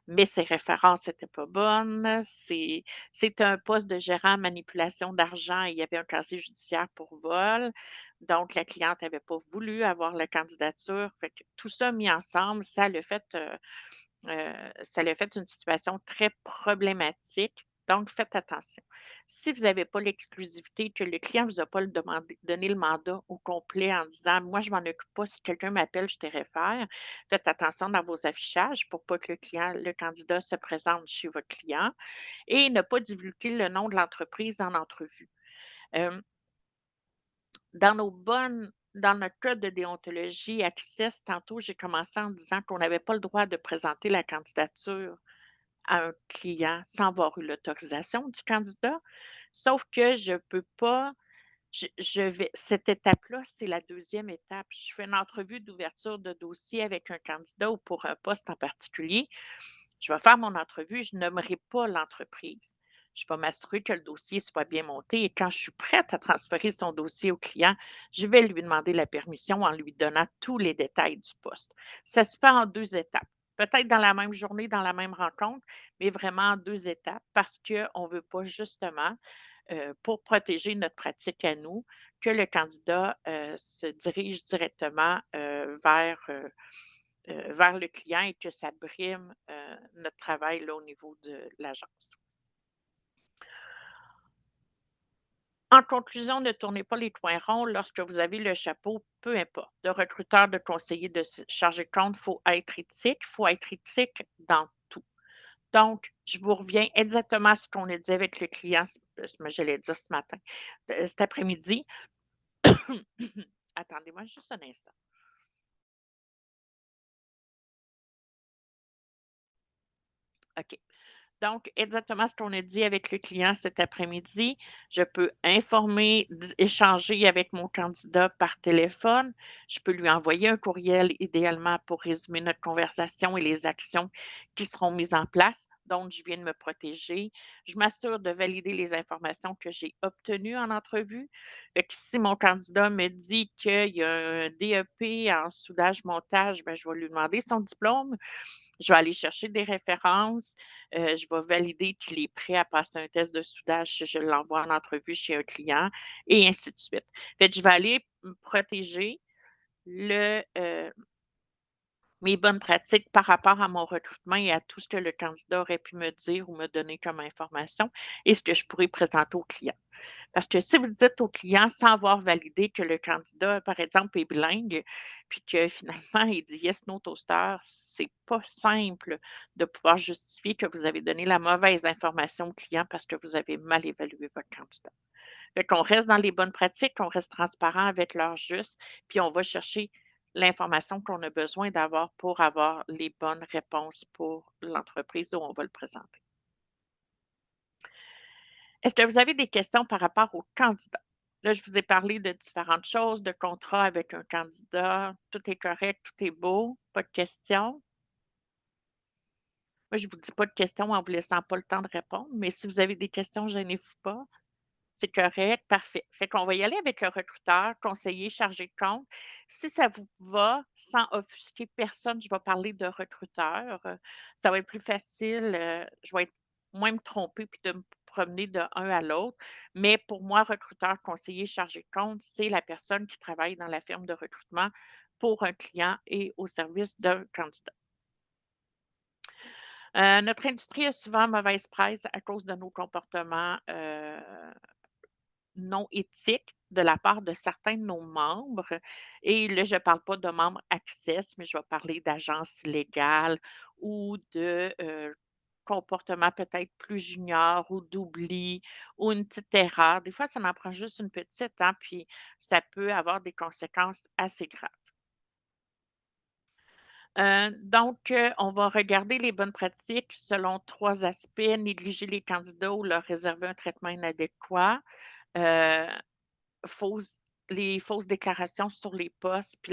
mais ses références n'étaient pas bonnes. C'était un poste de gérant en manipulation d'argent et il y avait un casier judiciaire pour vol. Donc, la cliente n'avait pas voulu avoir la candidature. Fait que tout ça mis ensemble, ça l'a fait une situation très problématique. Donc, faites attention. Si vous n'avez pas l'exclusivité, que le client ne vous a pas donné le mandat au complet en disant moi, je ne m'en occupe pas, si quelqu'un m'appelle, je te réfère. Faites attention dans vos affichages pour pas que le candidat se présente chez votre client et ne pas divulguer le nom de l'entreprise en entrevue. Euh, dans notre code de déontologie Access, tantôt, j'ai commencé en disant qu'on n'avait pas le droit de présenter la candidature à un client sans avoir eu l'autorisation du candidat. Sauf que je peux pas, je vais, cette étape-là, c'est la deuxième étape. Je fais une entrevue d'ouverture de dossier avec un candidat ou pour un poste en particulier. Je vais faire mon entrevue, je nommerai pas l'entreprise. Je vais m'assurer que le dossier soit bien monté et quand je suis prête à transférer son dossier au client, je vais lui demander la permission en lui donnant tous les détails du poste. Ça se fait en deux étapes. Peut-être dans la même journée, dans la même rencontre, mais vraiment en deux étapes parce qu'on ne veut pas justement, pour protéger notre pratique à nous, que le candidat se dirige directement vers le client et que ça brime notre travail là, au niveau de l'agence. En conclusion, ne tournez pas les coins ronds lorsque vous avez le chapeau, peu importe, de recruteur, de conseiller, de chargé de compte, il faut être éthique dans tout. Donc, je vous reviens exactement à ce qu'on a dit avec le client, je l'ai dit ce matin, cet après-midi. Attendez-moi juste un instant. OK. Donc, exactement ce qu'on a dit avec le client cet après-midi. Je peux informer, échanger avec mon candidat par téléphone. Je peux lui envoyer un courriel idéalement pour résumer notre conversation et les actions qui seront mises en place. Donc, je viens de me protéger. Je m'assure de valider les informations que j'ai obtenues en entrevue. Fait que si mon candidat me dit qu'il y a un DEP en soudage-montage, ben, je vais lui demander son diplôme. Je vais aller chercher des références, je vais valider qu'il est prêt à passer un test de soudage si je l'envoie en entrevue chez un client et ainsi de suite. Fait que je vais aller me protéger le, mes bonnes pratiques par rapport à mon recrutement et à tout ce que le candidat aurait pu me dire ou me donner comme information et ce que je pourrais présenter au client. Parce que si vous dites au client sans avoir validé que le candidat, par exemple, est bilingue, puis que finalement il dit yes, no toaster, c'est pas simple de pouvoir justifier que vous avez donné la mauvaise information au client parce que vous avez mal évalué votre candidat. Fait qu'on reste dans les bonnes pratiques, on reste transparent avec l'heure juste, puis on va chercher l'information qu'on a besoin d'avoir pour avoir les bonnes réponses pour l'entreprise où on va le présenter. Est-ce que vous avez des questions par rapport au candidat? Là, je vous ai parlé de différentes choses, de contrat avec un candidat. Tout est correct, tout est beau, pas de questions. Moi, je ne vous dis pas de questions en vous laissant pas le temps de répondre, mais si vous avez des questions, gênez-vous pas. C'est correct, parfait. Fait qu'on va y aller avec le recruteur, conseiller, chargé de compte. Si ça vous va, sans offusquer personne, je vais parler de recruteur. Ça va être plus facile. Je vais être moins me tromper puis de me promener de un à l'autre. Mais pour moi, recruteur, conseiller, chargé de compte, c'est la personne qui travaille dans la firme de recrutement pour un client et au service d'un candidat. Notre industrie a souvent mauvaise presse à cause de nos comportements non éthiques de la part de certains de nos membres. Et là, je ne parle pas de membres Access, mais je vais parler d'agences illégales ou de comportements peut-être plus juniors ou d'oubli ou une petite erreur. Des fois, ça en prend juste une petite, hein, puis ça peut avoir des conséquences assez graves. Donc, on va regarder les bonnes pratiques selon 3 aspects: négliger les candidats ou leur réserver un traitement inadéquat, heu, fausses les fausses déclarations sur les postes, puis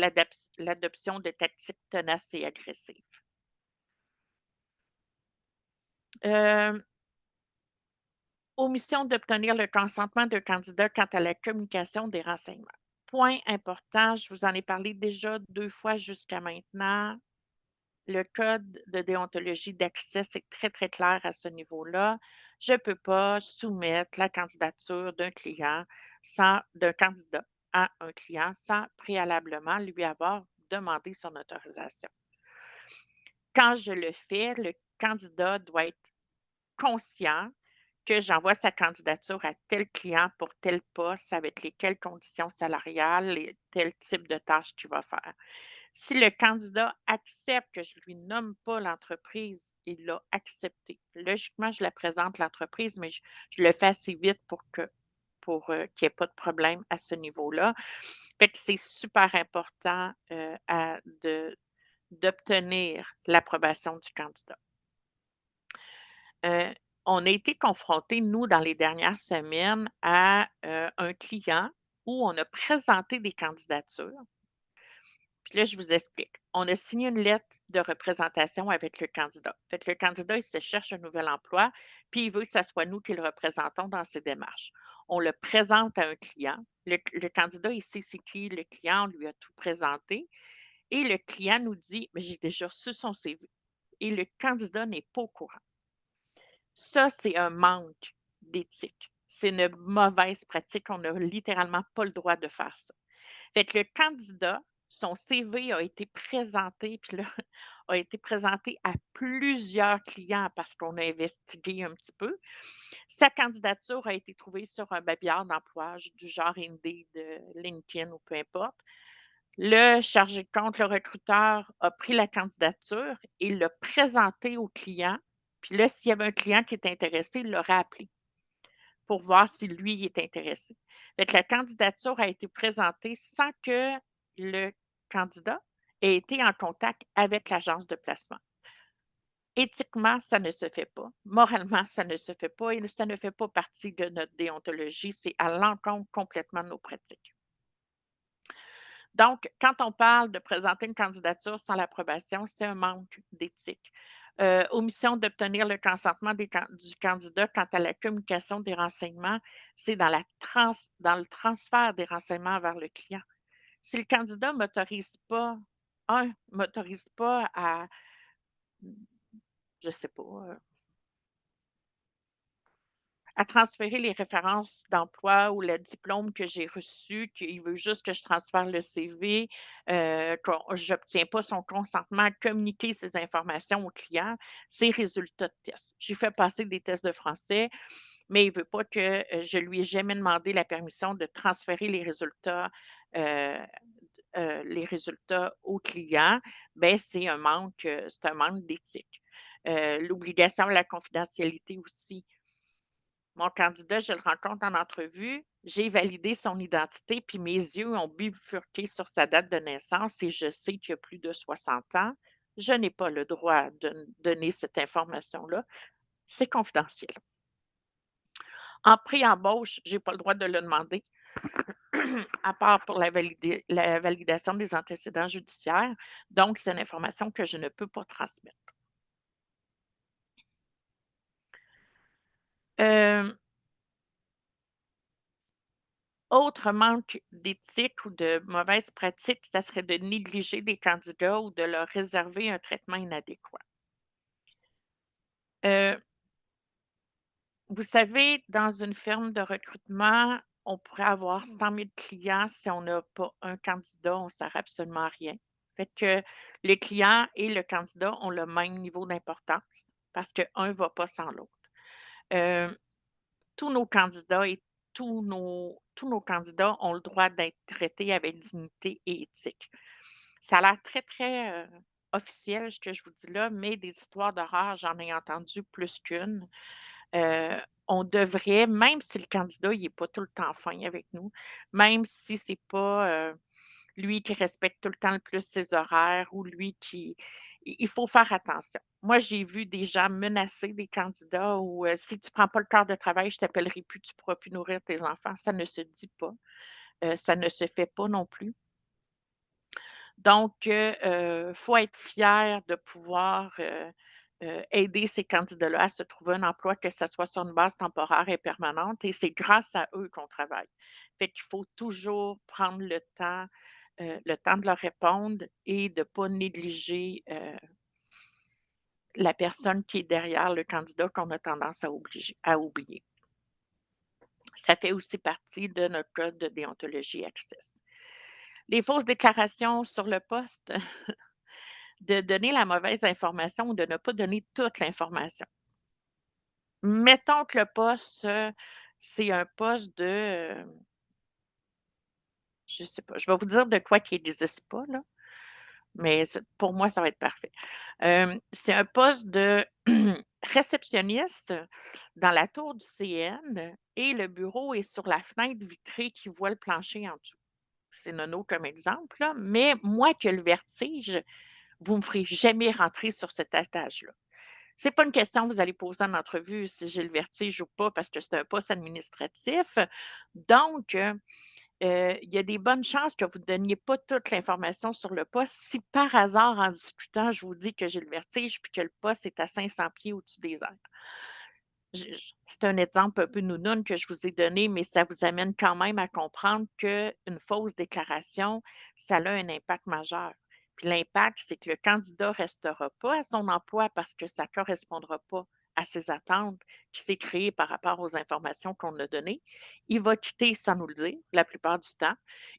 l'adoption de tactiques tenaces et agressives. Hem, Omission d'obtenir le consentement d'un candidat quant à la communication des renseignements. Point important, je vous en ai parlé déjà 2 fois jusqu'à maintenant. Le code de déontologie d'accès, c'est très, très clair à ce niveau-là. Je ne peux pas soumettre la candidature d'un candidat à un client sans préalablement lui avoir demandé son autorisation. Quand je le fais, le candidat doit être conscient que j'envoie sa candidature à tel client pour tel poste, avec lesquelles conditions salariales et tel type de tâches qu'il va faire. Si le candidat accepte que je lui nomme pas l'entreprise, il l'a accepté. Logiquement, je la présente l'entreprise, mais je le fais assez vite qu'il n'y ait pas de problème à ce niveau-là. Fait que c'est super important, d'obtenir l'approbation du candidat. Heu, on a été confrontés, nous, dans les dernières semaines, à, un client où on a présenté des candidatures. Puis là, je vous explique. On a signé une lettre de représentation avec le candidat. Fait que le candidat, il se cherche un nouvel emploi, puis il veut que ça soit nous qui le représentons dans ses démarches. On le présente à un client. Le candidat, il sait c'est qui le client, on lui a tout présenté. Et le client nous dit: «Mais j'ai déjà reçu son CV». Et le candidat n'est pas au courant. Ça, c'est un manque d'éthique. C'est une mauvaise pratique. On n'a littéralement pas le droit de faire ça. Fait que le candidat, son CV a été présenté, puis là, a été présenté à plusieurs clients parce qu'on a investigué un petit peu. Sa candidature a été trouvée sur un babillard d'emploi du genre Indeed, LinkedIn ou peu importe. Le chargé de compte, le recruteur, a pris la candidature et l'a présentée au client. Puis là, s'il y avait un client qui était intéressé, il l'aurait appelé pour voir si lui, il est intéressé. Fait que la candidature a été présentée sans que le candidat ait été en contact avec l'agence de placement. Éthiquement, ça ne se fait pas. Moralement, ça ne se fait pas et ça ne fait pas partie de notre déontologie. C'est à l'encontre complètement de nos pratiques. Donc, quand on parle de présenter une candidature sans l'approbation, c'est un manque d'éthique. Omission d'obtenir le consentement du candidat quant à la communication des renseignements, c'est dans le transfert des renseignements vers le client. Si le candidat m'autorise pas à, je sais pas, à transférer les références d'emploi ou le diplôme que j'ai reçu, qu'il veut juste que je transfère le CV, j'obtiens pas son consentement à communiquer ces informations au client, ses résultats de tests. J'ai fait passer des tests de français, mais il veut pas que, je lui ai jamais demandé la permission de transférer heu les résultats au client. Ben c'est un manque d'éthique. L'obligation à la confidentialité aussi. Mon candidat, je le rencontre en entrevue, j'ai validé son identité, puis mes yeux ont bifurqué sur sa date de naissance et je sais qu'il a plus de 60 ans. Je n'ai pas le droit de donner cette information-là. C'est confidentiel. En pré-embauche, je n'ai pas le droit de le demander, à part pour la validation des antécédents judiciaires. Donc, c'est une information que je ne peux pas transmettre. Euh, Autre manque d'éthique ou de mauvaise pratique, ça serait de négliger des candidats ou de leur réserver un traitement inadéquat. Heu, Vous savez, dans une firme de recrutement, on pourrait avoir 100 000 clients si on n'a pas un candidat, on ne sert absolument à rien. Fait que le client et le candidat ont le même niveau d'importance parce qu'un ne va pas sans l'autre. Tous nos candidats et tous nos candidats ont le droit d'être traités avec dignité et éthique. Ça a l'air très, très, officiel ce que je vous dis là, mais des histoires d'horreur, j'en ai entendu plus qu'une. On devrait, même si le candidat il est pas tout le temps fin avec nous, même si c'est pas, lui qui respecte tout le temps le plus ses horaires ou lui qui il faut faire attention. Moi, j'ai vu des gens menacer des candidats ou, «Si tu prends pas le quart de travail, je t'appellerai plus, tu pourras plus nourrir tes enfants». Ça ne se dit pas, ça ne se fait pas non plus. Donc, faut être fier de pouvoir, aider ces candidats-là à se trouver un emploi, que ça soit sur une base temporaire et permanente et c'est grâce à eux qu'on travaille. Fait qu'il faut toujours prendre le temps de leur répondre et de ne pas négliger, la personne qui est derrière le candidat qu'on a tendance à oublier. Ça fait aussi partie de notre code de déontologie Access. Les fausses déclarations sur le poste, de donner la mauvaise information ou de ne pas donner toute l'information. Mettons que le poste, c'est un poste de, je sais pas, je vais vous dire de quoi qui n'existe pas, là, mais pour moi, ça va être parfait. C'est un poste de réceptionniste dans la tour du CN et le bureau est sur la fenêtre vitrée qui voit le plancher en dessous. C'est nono comme exemple, là, mais moi qui ai le vertige, vous ne me ferez jamais rentrer sur cet étage-là. C'est pas une question que vous allez poser en entrevue si j'ai le vertige ou pas, parce que c'est un poste administratif. Donc, il y a des bonnes chances que vous ne donniez pas toute l'information sur le poste si par hasard, en discutant, je vous dis que j'ai le vertige puis que le poste est à 500 pieds au-dessus des airs. C'est un exemple un peu nounoun que je vous ai donné, mais ça vous amène quand même à comprendre qu'une fausse déclaration, ça a un impact majeur. Puis l'impact, c'est que le candidat ne restera pas à son emploi parce que ça ne correspondra pas à ses attentes qui s'est créé par rapport aux informations qu'on a données. Il va quitter sans nous le dire la plupart du temps.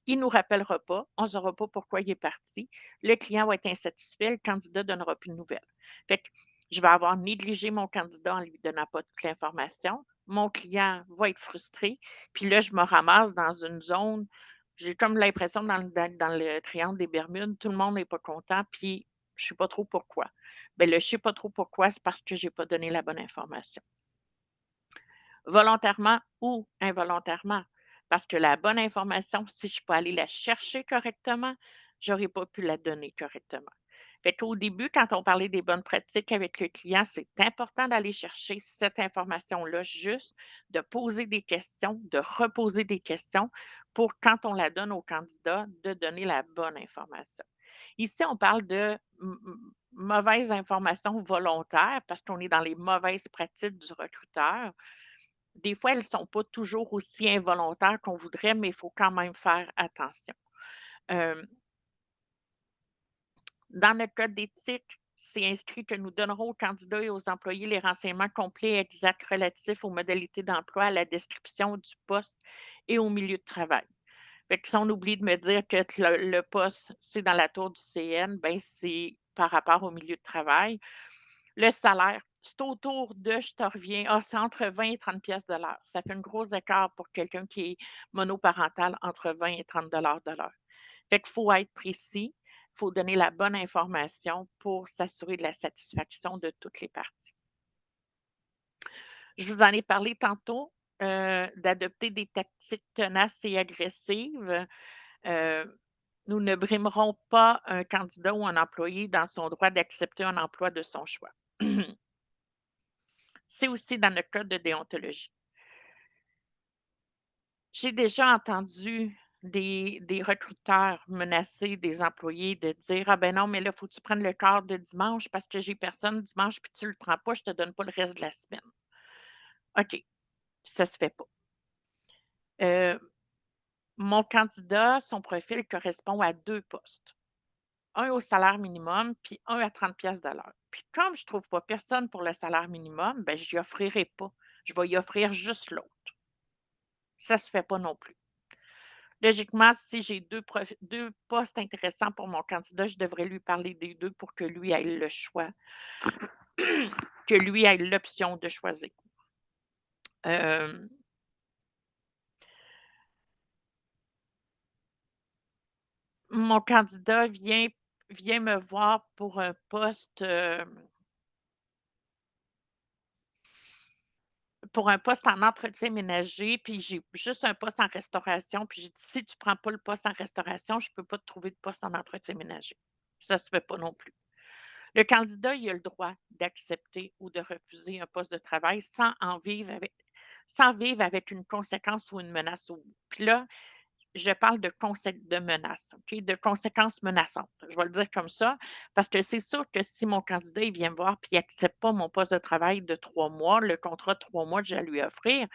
Il ne nous rappellera pas. On ne saura pas pourquoi il est parti. Le client va être insatisfait. Le candidat ne donnera plus de nouvelles. Fait que je vais avoir négligé mon candidat en lui donnant pas toute l'information. Mon client va être frustré. Puis là, je me ramasse dans une zone, j'ai comme l'impression dans le triangle des Bermudes, tout le monde n'est pas content, puis je ne sais pas trop pourquoi. Bien, le je ne sais pas trop pourquoi, c'est parce que je n'ai pas donné la bonne information. Volontairement ou involontairement. Parce que la bonne information, si je peux aller la chercher correctement, je n'aurais pas pu la donner correctement. Fait qu'au début, quand on parlait des bonnes pratiques avec le client, c'est important d'aller chercher cette information-là, juste de poser des questions, de reposer des questions pour, quand on la donne au candidat, de donner la bonne information. Ici, on parle de mauvaise information volontaire parce qu'on est dans les mauvaises pratiques du recruteur. Des fois, elles ne sont pas toujours aussi involontaires qu'on voudrait, mais il faut quand même faire attention. Dans notre code d'éthique, c'est inscrit que nous donnerons aux candidats et aux employés les renseignements complets et exacts relatifs aux modalités d'emploi, à la description du poste et au milieu de travail. Fait que si on oublie de me dire que le poste, c'est dans la tour du CN, ben c'est par rapport au milieu de travail. Le salaire, c'est autour de, je te reviens, c'est entre 20 et 30 pièces de l'heure. Ça fait un gros écart pour quelqu'un qui est monoparental, entre 20 et 30 de l'heure. Fait qu'il faut être précis, il faut donner la bonne information pour s'assurer de la satisfaction de toutes les parties. Je vous en ai parlé tantôt, d'adopter des tactiques tenaces et agressives. Nous ne brimerons pas un candidat ou un employé dans son droit d'accepter un emploi de son choix. C'est aussi dans notre code de déontologie. J'ai déjà entendu des recruteurs menacer des employés de dire: «Ah ben non, mais là, il faut que tu prennes le quart de dimanche parce que j'ai personne dimanche, puis tu ne le prends pas, je ne te donne pas le reste de la semaine». OK, ça ne se fait pas. Mon candidat, son profil correspond à 2 postes. Un au salaire minimum, puis un à 30 pièces de l'heure. Puis comme je ne trouve pas personne pour le salaire minimum, ben je lui offrirai pas. Je vais y offrir juste l'autre. Ça se fait pas non plus. Logiquement, si j'ai deux postes intéressants pour mon candidat, je devrais lui parler des 2 pour que lui ait le choix, que lui ait l'option de choisir. Hem Mon candidat vient me voir pour un poste, en entretien ménager, puis j'ai juste un poste en restauration, puis j'ai dit: «Si tu prends pas le poste en restauration, je peux pas te trouver de poste en entretien ménager». Ça se fait pas non plus. Le candidat, il a le droit d'accepter ou de refuser un poste de travail sans vivre avec une conséquence ou une menace au bout. Puis là, je parle de menaces, OK, de conséquences menaçantes. Je vais le dire comme ça, parce que c'est sûr que si mon candidat, il vient me voir puis il accepte pas mon poste de travail de 3 mois, le contrat de 3 mois que j'ai à lui offrir,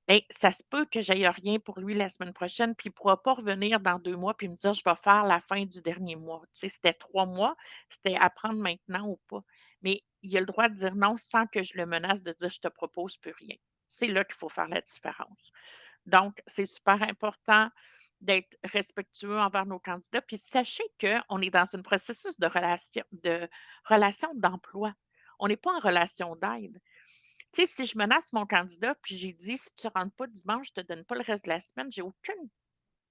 bien, ça se peut que j'aille rien pour lui la semaine prochaine, puis il ne pourra pas revenir dans 2 mois puis me dire: «Je vais faire la fin du dernier mois». Tu sais, c'était 3 mois, c'était à prendre maintenant ou pas. Mais il a le droit de dire non sans que je le menace de dire: «Je te propose plus rien». C'est là qu'il faut faire la différence. Donc, c'est super important d'être respectueux envers nos candidats. Puis sachez qu'on est dans un processus de relation d'emploi. On n'est pas en relation d'aide. Tu sais, si je menace mon candidat, puis j'ai dit: «Si tu ne rentres pas dimanche, je ne te donne pas le reste de la semaine», j'ai aucune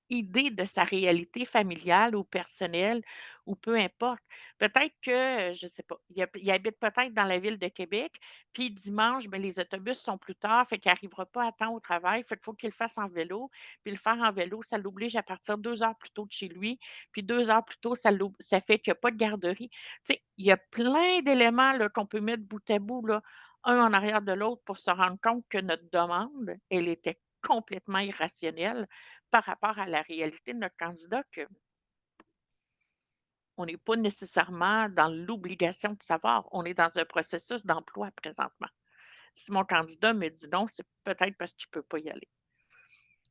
idée de sa réalité familiale ou personnelle ou peu importe. Peut-être que, je sais pas, il habite peut-être dans la ville de Québec, puis dimanche, ben, les autobus sont plus tard, fait qu'il n'arrivera pas à temps au travail, fait qu'il faut qu'il le fasse en vélo, puis le faire en vélo, ça l'oblige à partir 2 heures plus tôt de chez lui, puis 2 heures plus tôt, ça fait qu'il y a pas de garderie. Tu sais, il y a plein d'éléments, là, qu'on peut mettre bout à bout, là, un en arrière de l'autre pour se rendre compte que notre demande, elle était complètement irrationnelle par rapport à la réalité de notre candidat, qu'on n'est pas nécessairement dans l'obligation de savoir. On est dans un processus d'emploi présentement. Si mon candidat me dit non, c'est peut-être parce qu'il ne peut pas y aller.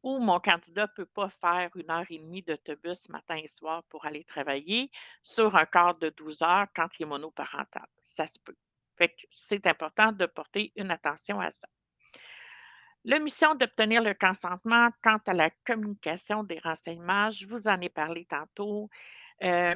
Ou mon candidat ne peut pas faire 1 heure et demie d'autobus matin et soir pour aller travailler sur un quart de 12 heures quand il est monoparental. Ça se peut. Fait que c'est important de porter une attention à ça. L'omission d'obtenir le consentement quant à la communication des renseignements, je vous en ai parlé tantôt. Heu,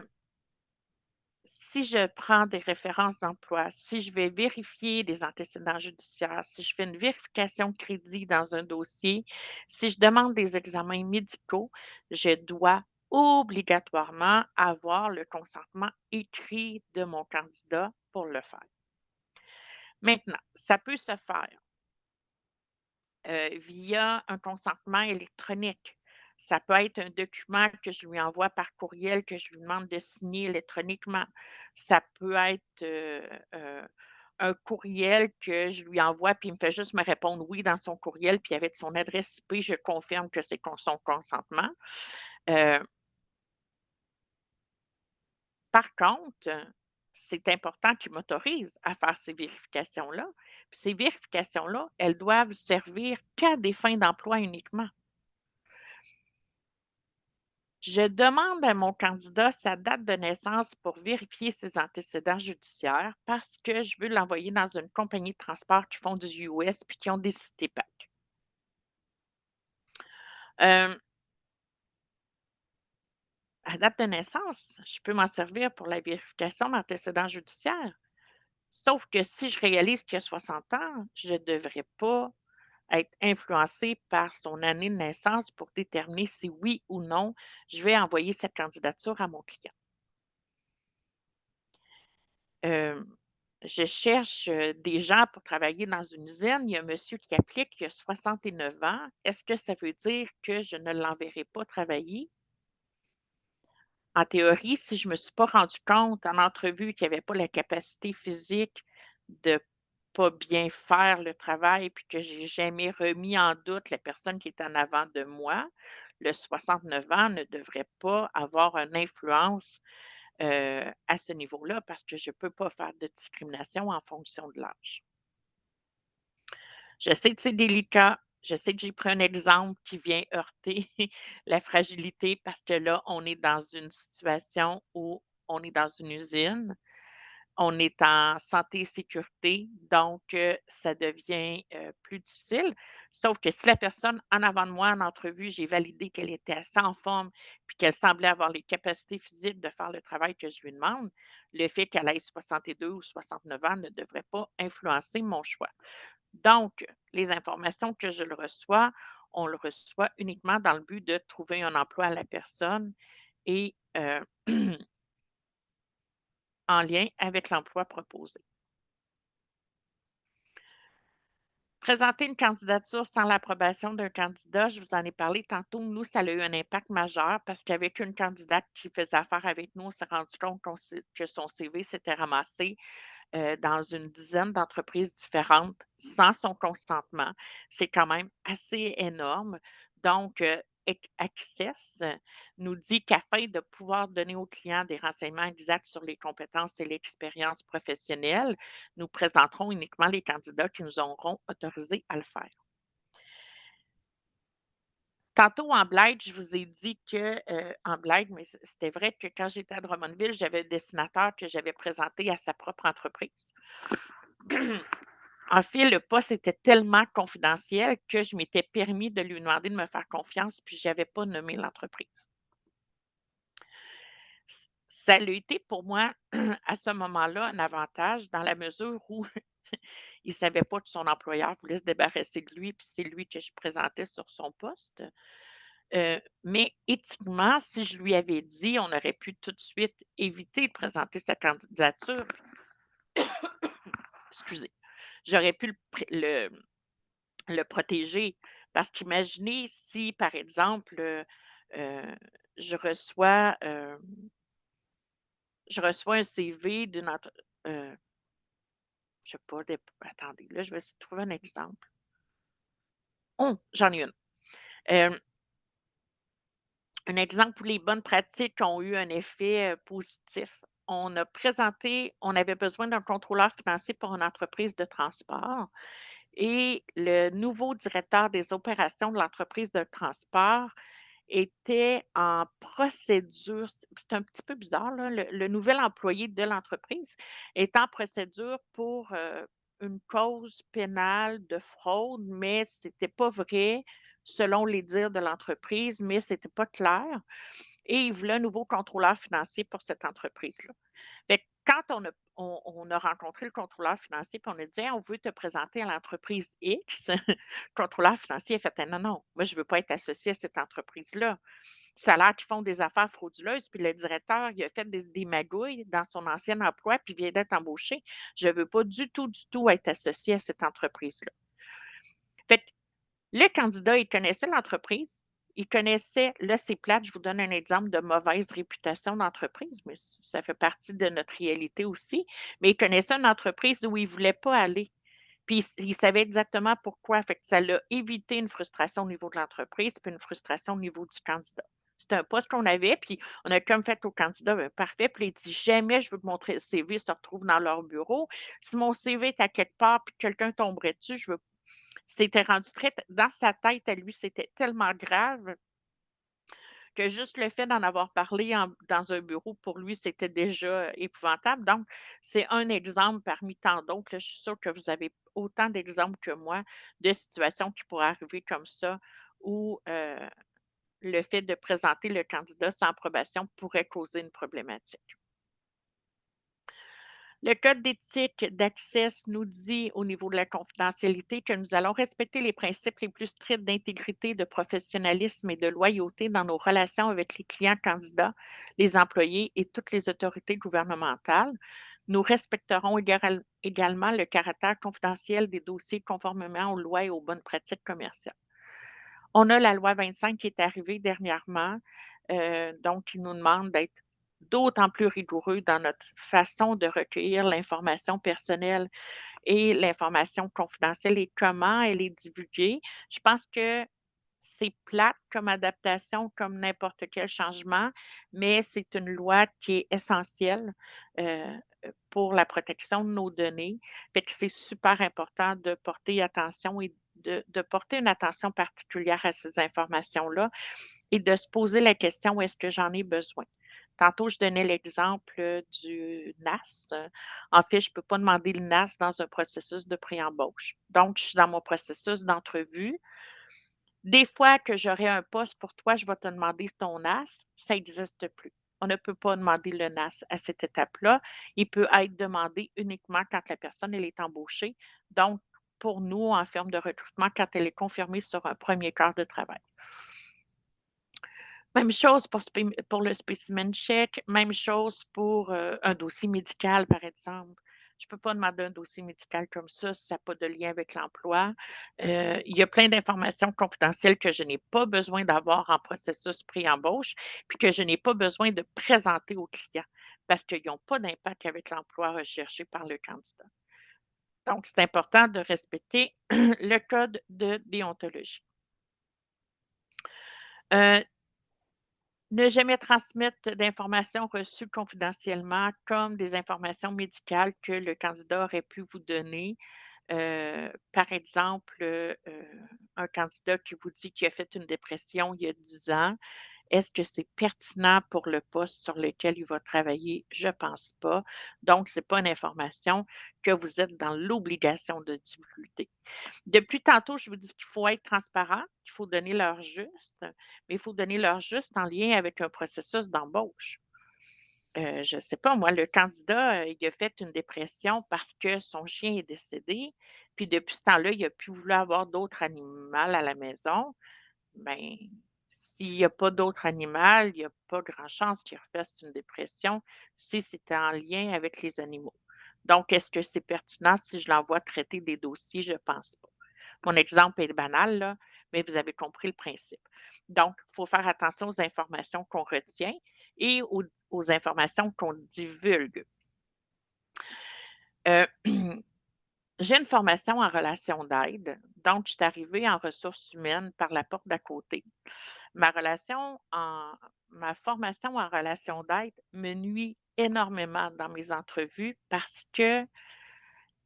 Si je prends des références d'emploi, si je vais vérifier des antécédents judiciaires, si je fais une vérification de crédit dans un dossier, si je demande des examens médicaux, je dois obligatoirement avoir le consentement écrit de mon candidat pour le faire. Maintenant, ça peut se faire via un consentement électronique. Ça peut être un document que je lui envoie par courriel, que je lui demande de signer électroniquement. Ça peut être, un courriel que je lui envoie, puis il me fait juste me répondre «oui» dans son courriel, puis avec son adresse IP, je confirme que c'est son consentement. Heu, Par contre, c'est important qu'il m'autorise à faire ces vérifications-là. Puis ces vérifications-là, elles doivent servir qu'à des fins d'emploi uniquement. Je demande à mon candidat sa date de naissance pour vérifier ses antécédents judiciaires parce que je veux l'envoyer dans une compagnie de transport qui font du US puis qui ont des CITEPAC. Euh, à date de naissance, je peux m'en servir pour la vérification d'antécédents judiciaires. Sauf que si je réalise qu'il a 60 ans, je ne devrais pas être influencée par son année de naissance pour déterminer si oui ou non je vais envoyer cette candidature à mon client. Hem, je cherche, des gens pour travailler dans une usine. Il y a un monsieur qui applique, il a 69 ans. Est-ce que ça veut dire que je ne l'enverrai pas travailler? En théorie, si je ne me suis pas rendu compte en entrevue qu'il n'y avait pas la capacité physique de pas bien faire le travail, puis que j'ai jamais remis en doute la personne qui est en avant de moi, le 69 ans ne devrait pas avoir une influence à ce niveau-là parce que je ne peux pas faire de discrimination en fonction de l'âge. Je sais que c'est délicat. Je sais que j'ai pris un exemple qui vient heurter la fragilité parce que là, on est dans une situation où on est dans une usine. on est en santé et sécurité, donc ça devient plus difficile. Sauf que si la personne en avant de moi en entrevue, j'ai validé qu'elle était assez en forme puis qu'elle semblait avoir les capacités physiques de faire le travail que je lui demande, le fait qu'elle ait 62 ou 69 ans ne devrait pas influencer mon choix. Donc, les informations que je le reçois, on le reçoit uniquement dans le but de trouver un emploi à la personne et en lien avec l'emploi proposé. Présenter une candidature sans l'approbation d'un candidat, je vous en ai parlé tantôt, nous, ça a eu un impact majeur parce qu'avec une candidate qui faisait affaire avec nous, on s'est rendu compte que son CV s'était ramassé dans une dizaine d'entreprises différentes sans son consentement. C'est quand même assez énorme. Donc, Access nous dit qu'afin de pouvoir donner aux clients des renseignements exacts sur les compétences et l'expérience professionnelle, nous présenterons uniquement les candidats qui nous auront autorisés à le faire. Tantôt, en blague, je vous ai dit que, en blague, mais c'était vrai que quand j'étais à Drummondville, j'avais un dessinateur que j'avais présenté à sa propre entreprise. En fait, le poste était tellement confidentiel que je m'étais permis de lui demander de me faire confiance, puis je n'avais pas nommé l'entreprise. Ça a été pour moi, à ce moment-là, un avantage dans la mesure où il ne savait pas que son employeur voulait se débarrasser de lui, puis c'est lui que je présentais sur son poste. Mais éthiquement, si je lui avais dit, on aurait pu tout de suite éviter de présenter sa candidature. Excusez. J'aurais pu le protéger. Parce qu'imaginez si, par exemple, je reçois, un CV d'une je sais pas, attendez, là, je vais essayer de trouver un exemple. Oh, j'en ai une. Un exemple où les bonnes pratiques ont eu un effet positif. On avait besoin d'un contrôleur financier pour une entreprise de transport. Et le nouveau directeur des opérations de l'entreprise de transport était en procédure. C'est un petit peu bizarre, là. Le nouvel employé de l'entreprise est en procédure pour une cause pénale de fraude, mais ce n'était pas vrai selon les dires de l'entreprise, mais ce n'était pas clair. Et il voulait un nouveau contrôleur financier pour cette entreprise-là. Fait que quand on a rencontré le contrôleur financier, puis on a dit: «Hey, on veut te présenter à l'entreprise X», le contrôleur financier a fait: «Ah non, non, moi je ne veux pas être associé à cette entreprise-là. Ça a l'air qu'ils font des affaires frauduleuses, puis le directeur, il a fait des magouilles dans son ancien emploi, puis il vient d'être embauché. Je ne veux pas du tout être associé à cette entreprise-là». Fait que le candidat, il connaissait l'entreprise, il connaissait là, c'est plate, je vous donne un exemple de mauvaise réputation d'entreprise, mais ça fait partie de notre réalité aussi, mais il connaissait une entreprise où il ne voulait pas aller. Puis il savait exactement pourquoi. Fait que ça l'a évité une frustration au niveau de l'entreprise, puis une frustration au niveau du candidat. C'était un poste qu'on avait, puis on a comme fait au candidat, ben, parfait. Puis il dit: «Jamais je veux que mon CV se retrouve dans leur bureau. Si mon CV est à quelque part, puis quelqu'un tomberait dessus, je veux». C'était rendu très dans sa tête à lui, c'était tellement grave que juste le fait d'en avoir parlé dans un bureau, pour lui, c'était déjà épouvantable. Donc, c'est un exemple parmi tant d'autres, là. Je suis sûre que vous avez autant d'exemples que moi de situations qui pourraient arriver comme ça où, le fait de présenter le candidat sans approbation pourrait causer une problématique. Le code d'éthique d'Access nous dit au niveau de la confidentialité que nous allons respecter les principes les plus stricts d'intégrité, de professionnalisme et de loyauté dans nos relations avec les clients candidats, les employés et toutes les autorités gouvernementales. Nous respecterons également le caractère confidentiel des dossiers conformément aux lois et aux bonnes pratiques commerciales. On a la loi 25 qui est arrivée dernièrement, donc qui nous demande d'être d'autant plus rigoureux dans notre façon de recueillir l'information personnelle et l'information confidentielle et comment elle est divulguée. Je pense que c'est plate comme adaptation, comme n'importe quel changement, mais c'est une loi qui est essentielle, pour la protection de nos données. Fait que c'est super important de porter attention et de porter une attention particulière à ces informations-là et de se poser la question: «Est-ce que j'en ai besoin?» Tantôt, je donnais l'exemple du NAS. En fait, je ne peux pas demander le NAS dans un processus de pré-embauche. Donc, je suis dans mon processus d'entrevue. Des fois que j'aurai un poste pour toi, je vais te demander ton NAS, ça n'existe plus. On ne peut pas demander le NAS à cette étape-là. Il peut être demandé uniquement quand la personne elle est embauchée. Donc, pour nous, en firme de recrutement, quand elle est confirmée sur un premier quart de travail. Même chose pour le specimen check, même chose pour un dossier médical, par exemple. Je ne peux pas demander un dossier médical comme ça si ça n'a pas de lien avec l'emploi. Il y a plein d'informations confidentielles que je n'ai pas besoin d'avoir en processus pré-embauche, puis que je n'ai pas besoin de présenter aux clients parce qu'ils n'ont pas d'impact avec l'emploi recherché par le candidat. Donc, c'est important de respecter le code de déontologie. Ne jamais transmettre d'informations reçues confidentiellement, comme des informations médicales que le candidat aurait pu vous donner. Par exemple, un candidat qui vous dit qu'il a fait une dépression il y a 10 ans. Est-ce que c'est pertinent pour le poste sur lequel il va travailler? Je ne pense pas. Donc, ce n'est pas une information que vous êtes dans l'obligation de divulguer. Depuis tantôt, je vous dis qu'il faut être transparent, qu'il faut donner l'heure juste, mais il faut donner l'heure juste en lien avec un processus d'embauche. Je ne sais pas, moi, le candidat, il a fait une dépression parce que son chien est décédé, puis depuis ce temps-là, il n'a plus voulu avoir d'autres animaux à la maison. Bien, s'il n'y a pas d'autres animaux, il n'y a pas grand chance qu'il refasse une dépression si c'était en lien avec les animaux. Donc, est-ce que c'est pertinent si je l'envoie traiter des dossiers? Je ne pense pas. Mon exemple est banal, là, mais vous avez compris le principe. Donc, il faut faire attention aux informations qu'on retient et aux informations qu'on divulgue. J'ai une formation en relation d'aide, donc je suis arrivée en ressources humaines par la porte d'à côté. Ma formation en relation d'aide me nuit énormément dans mes entrevues parce que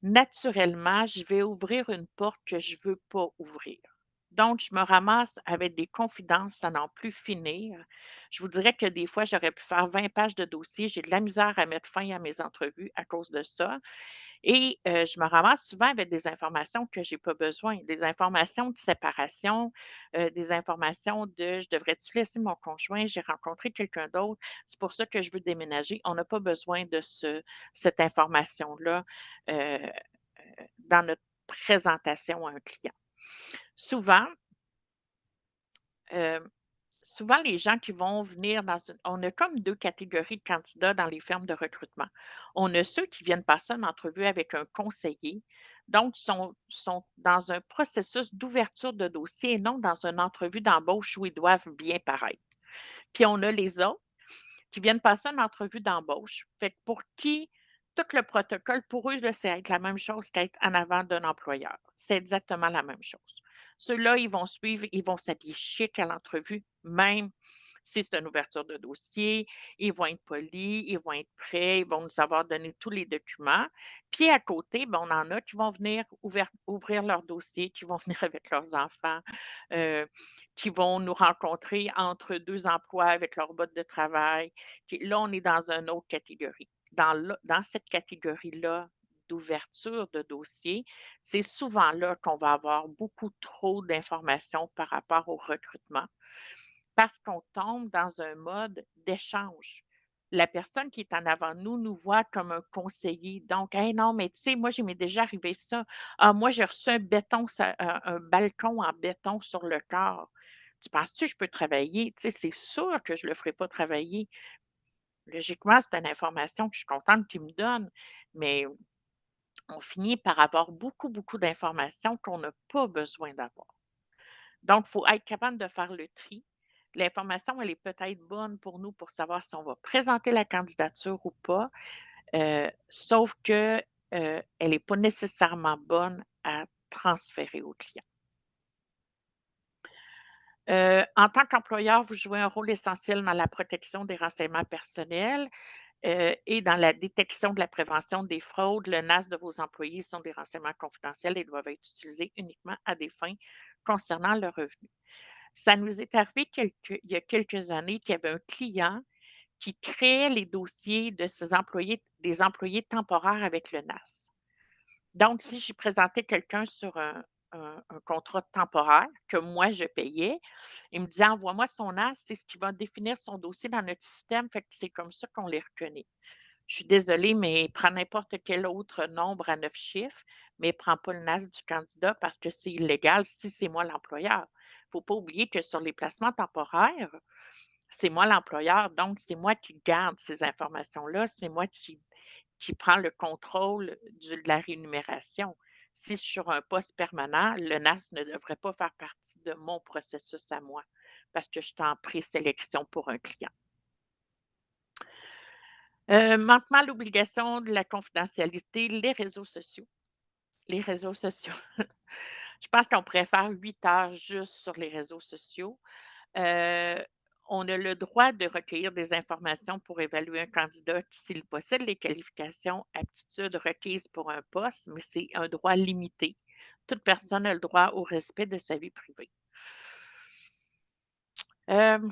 naturellement, je vais ouvrir une porte que je ne veux pas ouvrir. Donc, je me ramasse avec des confidences à n'en plus finir. Je vous dirais que des fois, j'aurais pu faire 20 pages de dossier. J'ai de la misère à mettre fin à mes entrevues à cause de ça. Et je me ramasse souvent avec des informations que je n'ai pas besoin, des informations de séparation, des informations de «Je devrais-tu laisser mon conjoint? J'ai rencontré quelqu'un d'autre, c'est pour ça que je veux déménager». On n'a pas besoin de cette information-là, heu dans notre présentation à un client. Souvent, heu, souvent les gens qui vont venir on a comme 2 catégories de candidats dans les firmes de recrutement. On a ceux qui viennent passer une entrevue avec un conseiller, donc sont dans un processus d'ouverture de dossier et non dans une entrevue d'embauche où ils doivent bien paraître. Puis on a les autres qui viennent passer une entrevue d'embauche. Fait que pour qui tout le protocole, pour eux, là, c'est être la même chose qu'être en avant d'un employeur. C'est exactement la même chose. Ceux-là, ils vont suivre, ils vont s'habiller chic à l'entrevue, même si c'est une ouverture de dossier. Ils vont être polis, ils vont être prêts, ils vont nous avoir donné tous les documents. Puis à côté, ben, on en a qui vont venir ouvrir leur dossier, qui vont venir avec leurs enfants, euh, qui vont nous rencontrer entre 2 emplois avec leur botte de travail. Puis là, on est dans une autre catégorie. Dans cette catégorie-là d'ouverture de dossier, c'est souvent là qu'on va avoir beaucoup trop d'informations par rapport au recrutement parce qu'on tombe dans un mode d'échange. La personne qui est en avant de nous nous voit comme un conseiller. Donc, hey, non, mais tu sais, moi, j'ai m'est déjà arrivé ça. Ah, moi, j'ai reçu un balcon en béton sur le corps. Tu penses-tu que je peux travailler? Tu sais, c'est sûr que je ne le ferai pas travailler. Logiquement, c'est une information que je suis contente qu'il me donne, mais on finit par avoir beaucoup, beaucoup d'informations qu'on n'a pas besoin d'avoir. Donc, il faut être capable de faire le tri. L'information, elle est peut-être bonne pour nous pour savoir si on va présenter la candidature ou pas, sauf que elle n'est pas nécessairement bonne à transférer au client. En tant qu'employeur, vous jouez un rôle essentiel dans la protection des renseignements personnels. Et dans la détection de la prévention des fraudes, le NAS de vos employés sont des renseignements confidentiels et doivent être utilisés uniquement à des fins concernant le revenu. Ça nous est arrivé il y a quelques années qu'il y avait un client qui créait les dossiers de des employés temporaires avec le NAS. Donc, si je présentais quelqu'un sur un contrat temporaire que moi, je payais, il me disait: «Envoie-moi son NAS, c'est ce qui va définir son dossier dans notre système, fait que c'est comme ça qu'on les reconnaît». Je suis désolée, mais prends n'importe quel autre nombre à 9 chiffres, mais prends pas le NAS du candidat parce que c'est illégal si c'est moi l'employeur. Il ne faut pas oublier que sur les placements temporaires, c'est moi l'employeur, donc c'est moi qui garde ces informations-là, c'est moi qui prend le contrôle de la rémunération. Si je suis sur un poste permanent, le NAS ne devrait pas faire partie de mon processus à moi parce que je suis en présélection pour un client. Manquement à l'obligation de la confidentialité, les réseaux sociaux. Les réseaux sociaux. Je pense qu'on pourrait faire 8 heures juste sur les réseaux sociaux. Heu, on a le droit de recueillir des informations pour évaluer un candidat s'il possède les qualifications, aptitudes requises pour un poste, mais c'est un droit limité. Toute personne a le droit au respect de sa vie privée. Hem,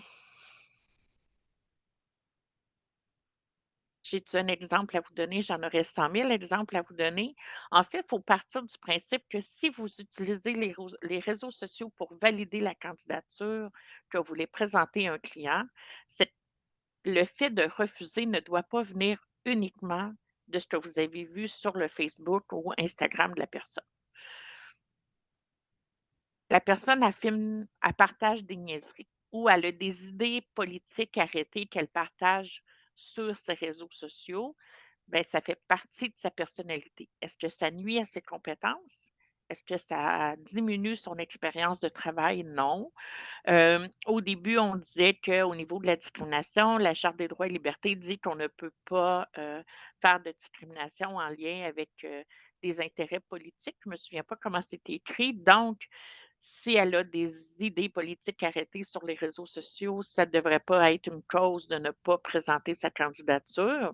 J'ai-tu un exemple à vous donner? J'en aurais 100 000 exemples à vous donner. En fait, il faut partir du principe que si vous utilisez les réseaux sociaux pour valider la candidature que vous voulez présenter à un client, c'est le fait de refuser ne doit pas venir uniquement de ce que vous avez vu sur le Facebook ou Instagram de la personne. La personne elle partage des niaiseries ou elle a des idées politiques arrêtées qu'elle partage sur ses réseaux sociaux, ben ça fait partie de sa personnalité. Est-ce que ça nuit à ses compétences? Est-ce que ça diminue son expérience de travail? Non. Au début, on disait qu'au niveau de la discrimination, la Charte des droits et libertés dit qu'on ne peut pas, faire de discrimination en lien avec, des intérêts politiques. Je ne me souviens pas comment c'était écrit. Donc, si elle a des idées politiques arrêtées sur les réseaux sociaux, ça ne devrait pas être une cause de ne pas présenter sa candidature.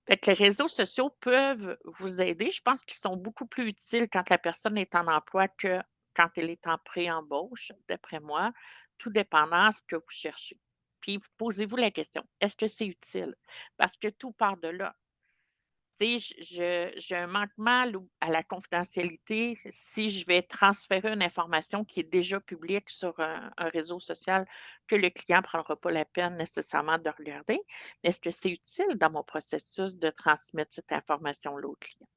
Fait que les réseaux sociaux peuvent vous aider. Je pense qu'ils sont beaucoup plus utiles quand la personne est en emploi que quand elle est en pré-embauche, d'après moi, tout dépendant de ce que vous cherchez. Puis posez-vous la question, est-ce que c'est utile? Parce que tout part de là. Tu sais, j'ai un manquement à la confidentialité si je vais transférer une information qui est déjà publique sur un réseau social que le client ne prendra pas la peine nécessairement de regarder. Est-ce que c'est utile dans mon processus de transmettre cette information-là au client?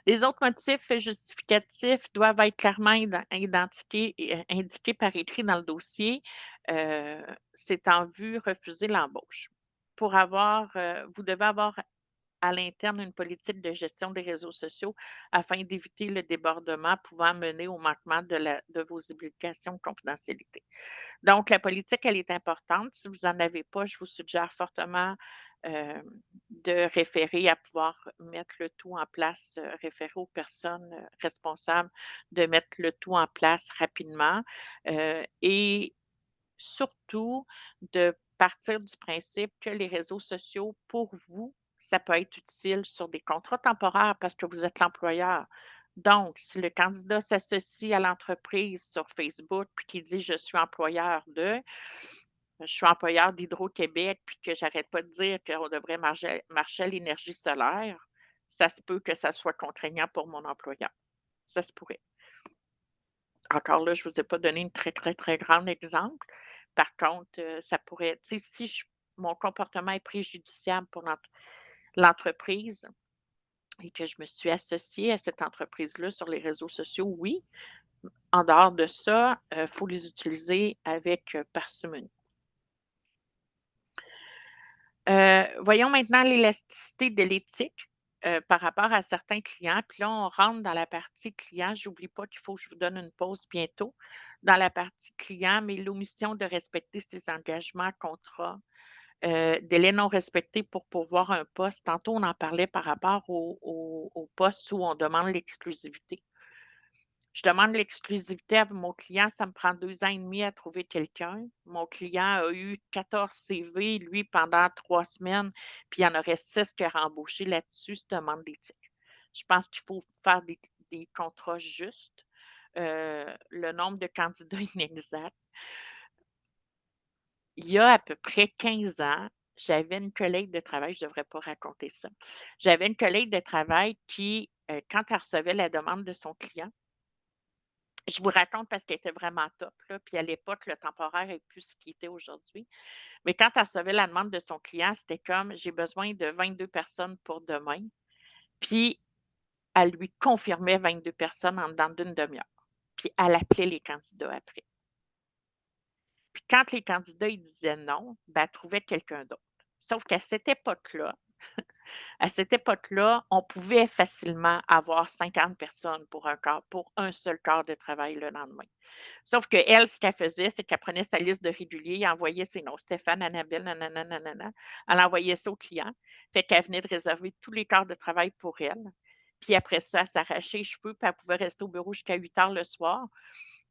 Les autres motifs justificatifs doivent être clairement indiqués par écrit dans le dossier. C'est en vue refuser l'embauche. Vous devez avoir à l'interne une politique de gestion des réseaux sociaux afin d'éviter le débordement pouvant mener au manquement de vos obligations de confidentialité. Donc, la politique, elle est importante. Si vous n'en avez pas, je vous suggère fortement euh, de référer à pouvoir mettre le tout en place, référer aux personnes responsables de mettre le tout en place rapidement et surtout de partir du principe que les réseaux sociaux, pour vous, ça peut être utile sur des contrats temporaires parce que vous êtes l'employeur. Donc, si le candidat s'associe à l'entreprise sur Facebook puis qu'il dit: «Je suis employeur de», je suis employeur d'Hydro-Québec, puis que j'arrête pas de dire qu'on devrait marcher à l'énergie solaire, ça se peut que ça soit contraignant pour mon employeur. Ça se pourrait. Encore là, je ne vous ai pas donné une très, très, très grand exemple. Par contre, ça pourrait, tu sais, si mon comportement est préjudiciable pour l'entreprise et que je me suis associée à cette entreprise-là sur les réseaux sociaux, oui. En dehors de ça, il faut les utiliser avec parcimonie. Voyons maintenant l'élasticité de l'éthique, par rapport à certains clients. Puis là, on rentre dans la partie client. J'oublie pas qu'il faut que je vous donne une pause bientôt. Dans la partie client, mais l'omission de respecter ses engagements, contrats, délais non respectés pour pourvoir un poste. Tantôt, on en parlait par rapport au poste où on demande l'exclusivité. Je demande l'exclusivité à mon client, ça me prend 2 ans et demi à trouver quelqu'un. Mon client a eu 14 CV, lui, pendant 3 semaines, puis il y en aurait 6 qui auraient embauché là-dessus, cette demande d'éthique. Je pense qu'il faut faire des contrats justes. Le nombre de candidats inexact. il y a à peu près 15 ans, j'avais une collègue de travail, je ne devrais pas raconter ça. J'avais une collègue de travail qui, quand elle recevait la demande de son client, je vous raconte parce qu'elle était vraiment top, là, puis à l'époque, le temporaire n'est plus ce qu'il était aujourd'hui. Mais quand elle recevait la demande de son client, c'était comme: «J'ai besoin de 22 personnes pour demain». Puis elle lui confirmait 22 personnes en dedans d'une demi-heure. Puis elle appelait les candidats après. Puis quand les candidats, ils disaient non, ben, elle trouvait quelqu'un d'autre. Sauf à cette époque-là, on pouvait facilement avoir 50 personnes pour un seul quart de travail le lendemain. Sauf qu'elle, ce qu'elle faisait, c'est qu'elle prenait sa liste de réguliers, elle envoyait ses noms. Stéphane, Annabelle, nanana, nanana. Elle envoyait ça au client. Fait qu'elle venait de réserver tous les quarts de travail pour elle. Puis après ça, elle s'arrachait les cheveux, puis elle pouvait rester au bureau jusqu'à 8 heures le soir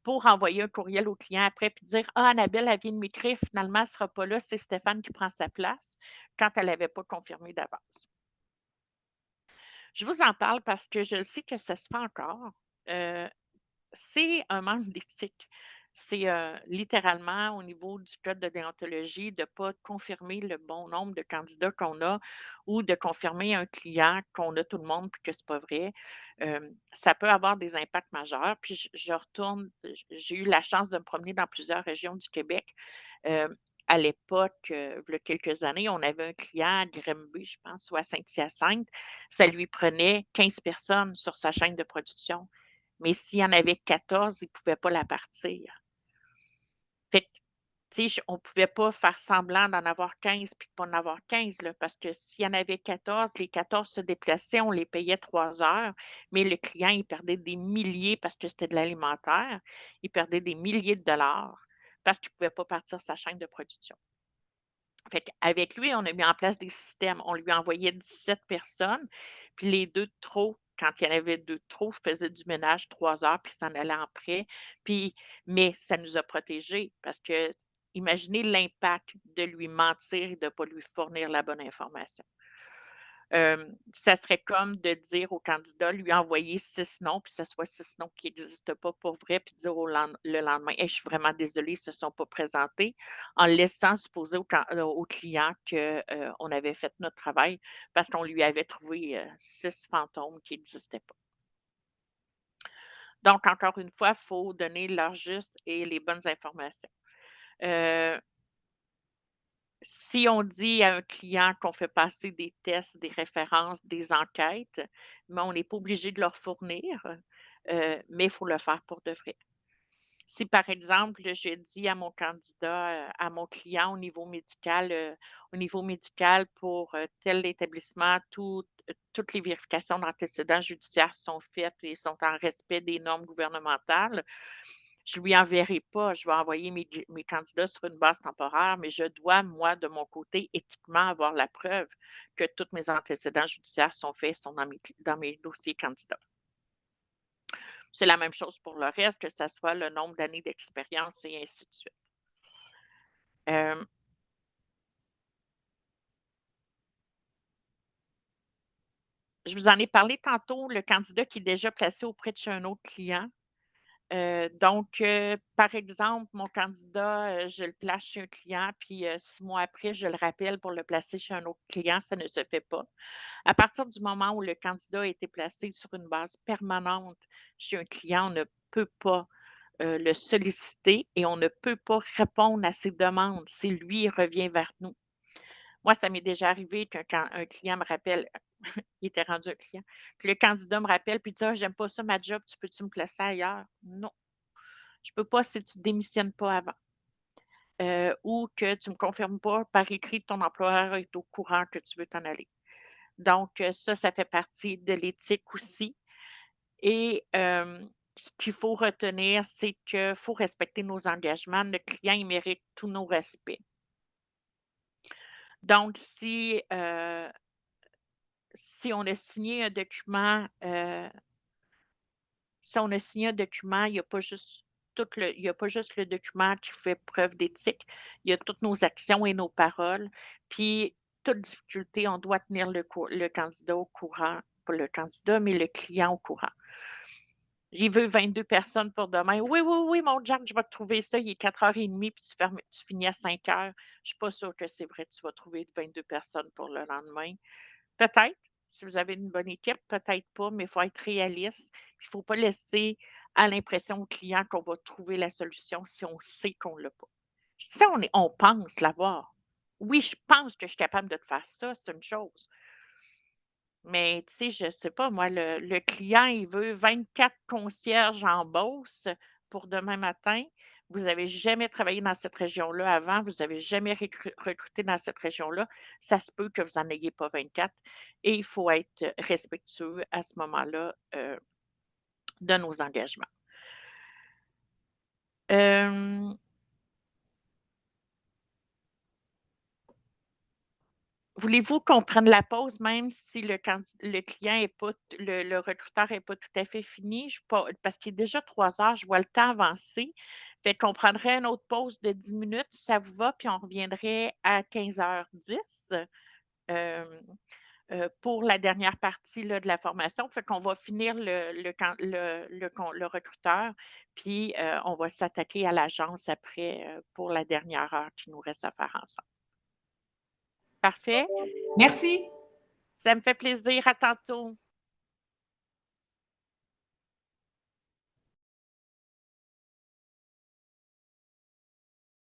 pour envoyer un courriel au client après, puis dire: «Ah, Annabelle, elle vient de m'écrire, finalement, elle ne sera pas là, c'est Stéphane qui prend sa place», quand elle n'avait pas confirmé d'avance. Je vous en parle parce que je le sais que ça se fait encore. Euh, c'est un manque d'éthique. C'est littéralement au niveau du code de déontologie de ne pas confirmer le bon nombre de candidats qu'on a ou de confirmer un client qu'on a tout le monde puis que c'est pas vrai. Ça peut avoir des impacts majeurs. Puis je retourne, j'ai eu la chance de me promener dans plusieurs régions du Québec. Euh, à l'époque, il y a quelques années, on avait un client à Grimby, je pense, ou à Saint-Hyacinthe. Ça lui prenait 15 personnes sur sa chaîne de production. Mais s'il y en avait 14, il ne pouvait pas la partir. Fait que, tu sais, on ne pouvait pas faire semblant d'en avoir 15 puis de pas en avoir 15, là, parce que s'il y en avait 14, les 14 se déplaçaient, on les payait 3 heures, mais le client, il perdait des milliers parce que c'était de l'alimentaire. Il perdait des milliers de dollars parce qu'il ne pouvait pas partir sa chaîne de production. Fait qu'avec lui, on a mis en place des systèmes. On lui envoyait 17 personnes, puis les 2 de trop, quand il y en avait 2 de trop, faisaient du ménage 3 heures, puis s'en allaient en prêt. Puis, mais ça nous a protégés parce que imaginez l'impact de lui mentir et de ne pas lui fournir la bonne information. Ça serait comme de dire au candidat, lui envoyer 6 noms, puis ce soit 6 noms qui n'existent pas pour vrai, puis dire le lendemain: «Hey, je suis vraiment désolée, ils ne se sont pas présentés», en laissant supposer au client qu'on avait fait notre travail parce qu'on lui avait trouvé 6 fantômes qui n'existaient pas. Donc, encore une fois, il faut donner l'heure juste et les bonnes informations. Euh, Si on dit à un client qu'on fait passer des tests, des références, des enquêtes, mais on n'est pas obligé de leur fournir, mais il faut le faire pour de vrai. Si, par exemple, je dis à mon candidat, à mon client au niveau médical pour tel établissement, toutes les vérifications d'antécédents judiciaires sont faites et sont en respect des normes gouvernementales, je lui enverrai pas, je vais envoyer mes candidats sur une base temporaire, mais je dois, moi, de mon côté, éthiquement, avoir la preuve que tous mes antécédents judiciaires sont faits, sont dans mes dossiers candidats. C'est la même chose pour le reste, que ce soit le nombre d'années d'expérience et ainsi de suite. Euh, je vous en ai parlé tantôt, le candidat qui est déjà placé auprès de chez un autre client. Donc, par exemple, mon candidat, je le place chez un client, puis 6 mois après, je le rappelle pour le placer chez un autre client, ça ne se fait pas. À partir du moment où le candidat a été placé sur une base permanente chez un client, on ne peut pas le solliciter et on ne peut pas répondre à ses demandes si lui il revient vers nous. Moi, ça m'est déjà arrivé qu'un client me rappelle, il était rendu un client, que le candidat me rappelle puis dit: «Ah, j'aime pas ça ma job, tu peux-tu me placer ailleurs?» Non, je peux pas si tu démissionnes pas avant. Ou que tu ne me confirmes pas par écrit que ton employeur est au courant que tu veux t'en aller. Donc, ça fait partie de l'éthique aussi. Et ce qu'il faut retenir, c'est qu'il faut respecter nos engagements. Le client, il mérite tous nos respects. Donc, si on a signé un document, il n'y a pas juste il y a pas juste le document qui fait preuve d'éthique, il y a toutes nos actions et nos paroles. Puis, toute difficulté, on doit tenir le candidat au courant, pas le candidat, mais le client au courant. Il veut 22 personnes pour demain. Oui, oui, oui, mon Jack, je vais te trouver ça. Il est 4h30 puis tu finis à 5h. Je ne suis pas sûre que c'est vrai. Tu vas trouver 22 personnes pour le lendemain. Peut-être, si vous avez une bonne équipe, peut-être pas, mais il faut être réaliste. Il ne faut pas laisser à l'impression au client qu'on va trouver la solution si on sait qu'on ne l'a pas. Si on pense l'avoir. Oui, je pense que je suis capable de te faire ça, c'est une chose. Mais tu sais, je ne sais pas, moi, le client, il veut 24 concierges en Beauce pour demain matin. Vous n'avez jamais travaillé dans cette région-là avant, vous n'avez jamais recruté dans cette région-là. Ça se peut que vous n'en ayez pas 24 et il faut être respectueux à ce moment-là de nos engagements. Voulez-vous qu'on prenne la pause même si le client est pas, le recruteur n'est pas tout à fait fini? Parce qu'il est déjà 3 heures, je vois le temps avancer. Fait qu'on prendrait une autre pause de 10 minutes, si ça vous va, puis on reviendrait à 15h10 pour la dernière partie là, de la formation. Fait qu'on va finir le recruteur, puis on va s'attaquer à l'agence après pour la dernière heure qui nous reste à faire ensemble. Parfait. Merci. Ça me fait plaisir. À tantôt.